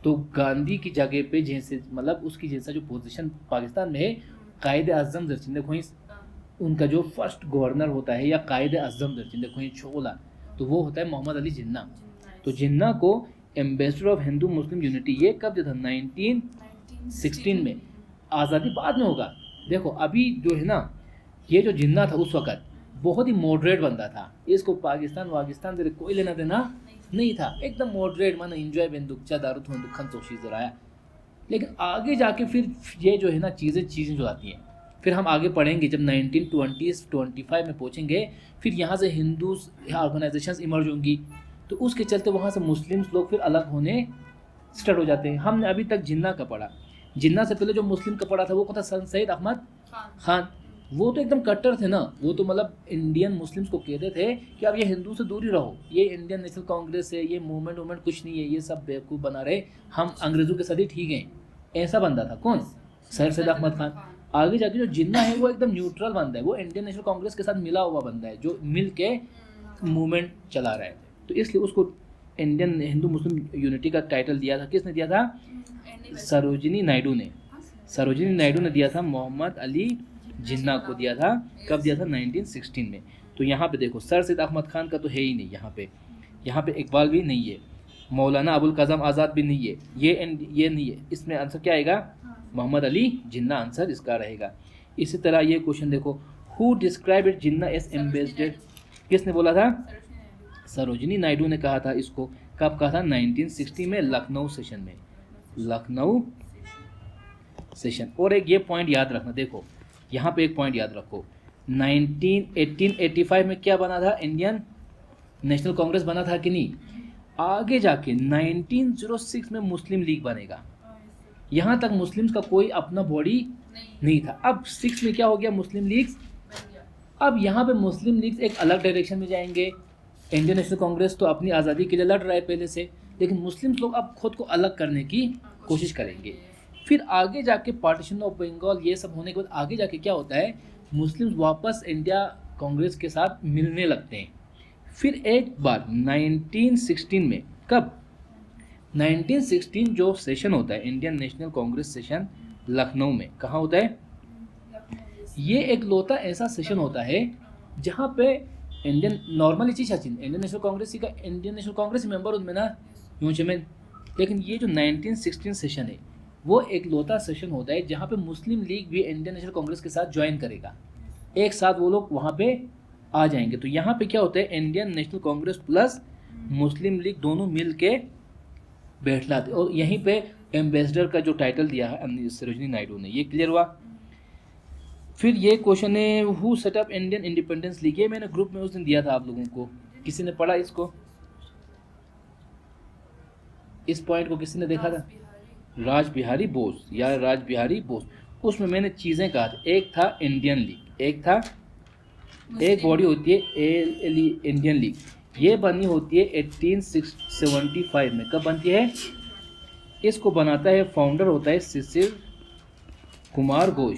A: तो गांधी की जगह पे जैसे मतलब उसकी जैसा जो पोजीशन पाकिस्तान में है, कायदे आजम दर्जन देखो ही, उनका जो फर्स्ट गवर्नर होता है या कायदे आजम दर्जन देखो ही छोला, तो वो होता है मोहम्मद अली जिन्ना। तो जिन्ना को ambassador of Hindu Muslim unity, ये कब दिया था? 1916 में। आज़ादी बाद में होगा। देखो अभी जो है ना, ये जो जिन्ना था उस वक़्त बहुत ही मॉडरेट बंदा था, इसको पाकिस्तान से कोई लेना देना नहीं था, एकदम मॉडरेट, माना इंजॉय बेन दुखचा दारू थोन दुखन तोशी जराया। लेकिन आगे जाके फिर ये जो है ना चीज़ें जो आती हैं, फिर हम आगे पढ़ेंगे जब 1920-25 में पहुँचेंगे, फिर यहाँ से हिंदू ऑर्गेनाइजेशंस इमर्ज होंगी, तो उसके चलते वहाँ से मुस्लिम्स लोग फिर अलग होने स्टार्ट हो जाते हैं। हमने अभी तक जिन्ना का पढ़ा, जिन्ना से पहले जो मुस्लिम का पढ़ा था वो कौन था? सन सईद अहमद खान। वो तो एकदम कट्टर थे ना, वो तो मतलब इंडियन मुस्लिम्स को कहते थे कि आप ये हिंदू से दूर ही रहो, ये इंडियन नेशनल कांग्रेस है, ये मूवमेंट कुछ नहीं है, ये सब बेवकूफ़ बना रहे, हम अंग्रेज़ों के साथ ही ठीक हैं, ऐसा बंदा था। कौन? सर सैयद अहमद खान। आगे जाके जो जिन्ना है वो एकदम न्यूट्रल बंदा है, वो इंडियन नेशनल कांग्रेस के साथ मिला हुआ बंदा है, जो मिल के मूवमेंट चला रहा है, तो इसलिए उसको इंडियन हिंदू मुस्लिम यूनिटी का टाइटल दिया था। किसने दिया था? सरोजिनी नायडू ने। सरोजिनी नायडू ने दिया था, मोहम्मद अली जिन्ना को दिया था। कब दिया था? 1916 में। तो यहाँ पे देखो सर सैयद अहमद खान का तो है ही नहीं, यहाँ पे इकबाल भी नहीं है, मौलाना अबुल कज़म आज़ाद भी नहीं है, ये नहीं है। इसमें आंसर क्या आएगा? मोहम्मद अली जिन्ना आंसर इसका रहेगा। इसी तरह ये क्वेश्चन देखो, who describe it Jinnah as ambassador, किसने बोला था? सरोजिनी नायडू ने कहा था इसको। कब कहा था? 1960 में, लखनऊ सेशन में, लखनऊ सेशन। और एक ये पॉइंट याद रखना, देखो यहाँ पे एक पॉइंट याद रखो, 1885 में क्या बना था? इंडियन नेशनल कांग्रेस बना था कि नहीं? आगे जाके 1906 में मुस्लिम लीग बनेगा। यहाँ तक मुस्लिम्स का कोई अपना बॉडी नहीं था। अब 6 में क्या हो गया? मुस्लिम लीग्स। अब यहाँ पे मुस्लिम लीग्स एक अलग डायरेक्शन में जाएंगे। इंडियन नेशनल कांग्रेस तो अपनी आज़ादी के लिए लड़ रहा है पहले से, लेकिन मुस्लिम्स लोग अब खुद को अलग करने की कोशिश करेंगे। फिर आगे जाके पार्टीशन ऑफ बंगाल ये सब होने के बाद आगे जाके क्या होता है? मुस्लिम्स वापस इंडिया कांग्रेस के साथ मिलने लगते हैं। फिर एक बार 1916 में, कब? 1916 जो सेशन होता है Indian National Congress session Lucknow में, कहाँ होता है? ये एक लौता ऐसा सेशन होता है जहाँ पे इंडियन नॉर्मली चीज इंडियन नेशनल कांग्रेस का इंडियन नेशनल कांग्रेस मेंबर उनमें ना यूँ में, लेकिन ये जो 1916 सेशन है वो एक लौता सेशन होता है जहाँ पे मुस्लिम लीग भी इंडियन नेशनल कांग्रेस के साथ ज्वाइन करेगा, एक साथ वो लोग वहाँ पे आ जाएंगे। तो यहाँ पे क्या होता है? इंडियन नेशनल कांग्रेस प्लस मुस्लिम लीग दोनों मिल के बैठलाते, और यहीं पे एम्बेसडर का जो टाइटल दिया है सरोजिनी नायडू ने। ये क्लियर हुआ? फिर ये क्वेश्चन है, who set up Indian independence league. ये मैंने ग्रुप में उस दिन दिया था आप लोगों को, किसी ने पढ़ा इसको? इस पॉइंट को किसी ने देखा था? राज बिहारी बोस या राज बिहारी बोस। उसमें मैंने चीज़ें कहा था, एक था इंडियन लीग, एक बॉडी होती है इंडियन लीग, ये बनी होती है 1875 में। कब बनती है? इसको बनाता है, फाउंडर होता है शिशिर कुमार घोष,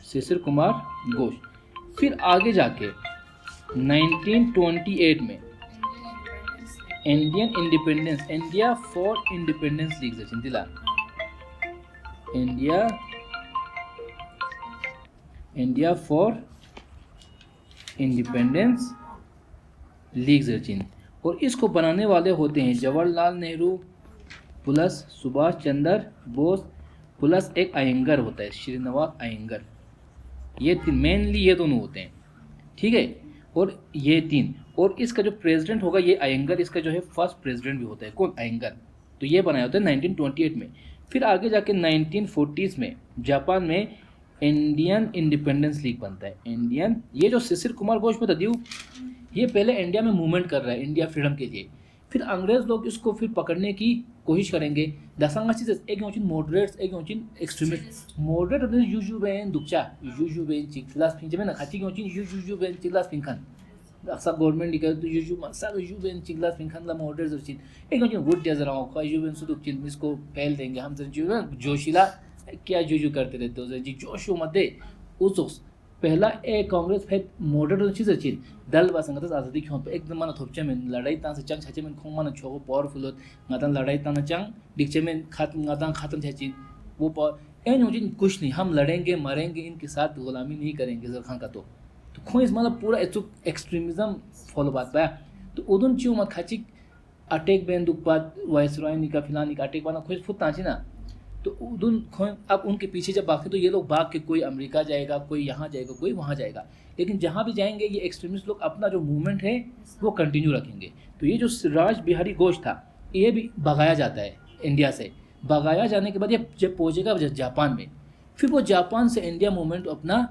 A: शिशिर कुमार घोष। फिर आगे जाके 1928 में Indian independence, India for independence league से चिंतिला, इंडिया फॉर इंडिपेंडेंस लीग सचिन। और इसको बनाने वाले होते हैं जवाहरलाल नेहरू प्लस सुभाष चंद्र बोस प्लस एक अयंगर होता है, श्रीनिवास अयंगर। ये तीन मेनली, ये दोनों होते हैं, ठीक है। और ये तीन, और इसका जो प्रेसिडेंट होगा ये अयंगर, इसका जो है फर्स्ट प्रेसिडेंट भी होता है। कौन? अयंगर। तो ये बनाया होता है 1928 में। फिर आगे जाके 1940s में जापान में इंडियन इंडिपेंडेंस लीग बनता है। इंडियन, ये जो शिशिर कुमार घोष में दीव, ये पहले इंडिया में मूवमेंट कर रहा है इंडिया फ्रीडम के लिए। फिर अंग्रेज लोग इसको फिर पकड़ने की कोशिश करेंगे। दसांगाची एक होचिन मॉडरेट्स, एक होचिन एक्सट्रीमिस्ट। मॉडरेट युजु बेन दुक्चा, युजु बेन चिक्लास पिंचे में ना खाची होचिन युजु बेन चिक्लास पिंखन। सब गवर्नमेंट दिखा तो युजु मसा युबेन चिंगला फिंखन ला मॉडर्स और चिन एक जो वुड जैसा रहा का युबेन सुदुक चिन इसको फैल देंगे हम जन जुबेन जोशिला क्या जुजु करते रहते हो जी जोशो मते उस पहला ए कांग्रेस फेट मॉडर्न चीज चिन दल बा संगत आजादी क्यों पे एकदम मन थोपचे में लड़ाई तान से चंग छचे में खोंग मन छो पावरफुल ngatan लड़ाई तान चंग दिखचे में ngatan खत्म छचिन वो पर ए नो जिन कुछ नहीं हम लड़ेंगे मरेंगे इनके साथ गुलामी नहीं करेंगे जर खान का तो खोई इस मतलब पूरा एक्सट्रीमिज्म फॉलो बात पाया तो उदुन चिउ मत खाची अटैक बेन दुख बात वायसरॉय निका फिलानी का अटैक बना खोई फुट तांची ना तो उदुन खोई अब उनके पीछे जब भागते तो ये लोग भाग के कोई अमेरिका जाएगा कोई यहाँ जाएगा कोई वहाँ जाएगा लेकिन जहाँ भी जाएंगे ये एक्सट्रीमिस्ट लोग अपना जो मूवमेंट है वो कंटिन्यू रखेंगे तो ये जो राज बिहारी घोष था ये भी भगाया जाता है इंडिया से भगाया जाने के बाद ये जब पहुँचेगा जापान में फिर वो जापान से इंडिया मूवमेंट अपना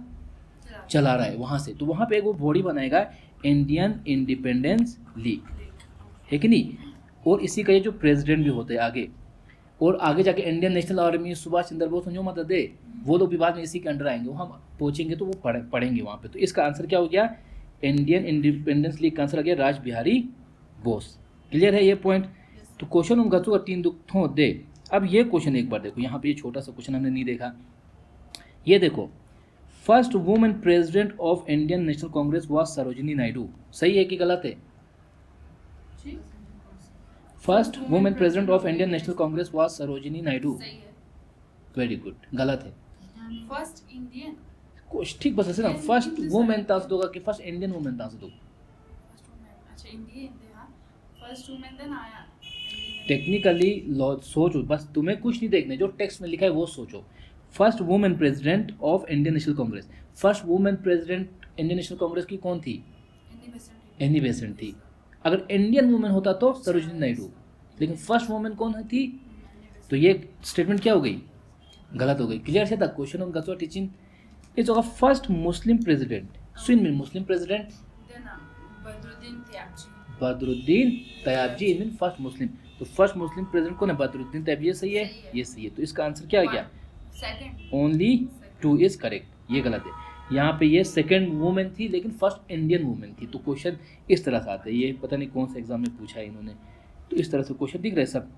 A: चला रहा है वहाँ से तो वहाँ पे एक वो बॉडी बनाएगा इंडियन इंडिपेंडेंस लीग है कि नहीं और इसी का ये जो प्रेसिडेंट भी होते हैं आगे और आगे जाके Indian national army Subhash Chandra Bose जो मत दे वो लोग भी बाद में इसी के अंडर आएंगे वो हम पहुँचेंगे तो वो पढ़ेंगे वहाँ पे तो इसका आंसर क्या हो गया इंडियन इंडिपेंडेंस लीग का आंसर आ गया राज बिहारी बोस क्लियर है ये पॉइंट तो क्वेश्चन उनका तो 3 दुख दे अब ये क्वेश्चन एक बार देखो यहाँ पे ये छोटा सा क्वेश्चन हमने नहीं देखा ये देखो first women president of Indian National Congress was Sarojini Naidu सही है कि गलत है first women president of Indian National Congress was Sarojini Naidu
B: सही है।
A: वेरी गुड गलत है
B: फर्स्ट इंडियन
A: कुछ ठीक बस ऐसे ना फर्स्ट वुमेन तास दोगा कि फर्स्ट इंडियन वुमेन तास दो
B: फर्स्ट वुमेन अच्छा इंडियन हाँ फर्स्ट वुमेन देन आया
A: टेक्निकली लॉ सोचो बस तुम्हें कुछ नहीं देखना जो टेक्स्ट में लिखा है वो सोचो first women president of Indian National Congress first women president Indian National Congress की कौन थी एनी बेसेंट थी अगर इंडियन वुमेन होता तो सरोजिनी नायडू लेकिन फर्स्ट वुमेन कौन थी तो ये स्टेटमेंट क्या हो गई गलत हो गई क्लियर से था क्वेश्चन ऑन गसवा टीचिंग इज होगा फर्स्ट मुस्लिम प्रेसिडेंट स्विन में Muslim president
B: then Badruddin Tyabji
A: Badruddin Tyabji mean first Muslim तो फर्स्ट मुस्लिम प्रेसिडेंट कौन है बदरुद्दीन तैयबजी ये सही है ये सही है तो इसका आंसर क्या आ गया
B: सेकंड
A: ओनली 2 इज करेक्ट ये गलत है यहाँ पे ये सेकंड वुमेन थी लेकिन फर्स्ट इंडियन वुमेन थी तो क्वेश्चन इस तरह से आता है ये पता नहीं कौन से एग्जाम में पूछा है इन्होंने तो इस तरह से क्वेश्चन दिख रहे सब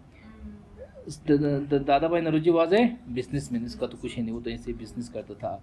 A: दादा भाई नरोजी वाज है बिजनेसमैन इसका तो कुछ ही नहीं वो तो ऐसे बिजनेस करता था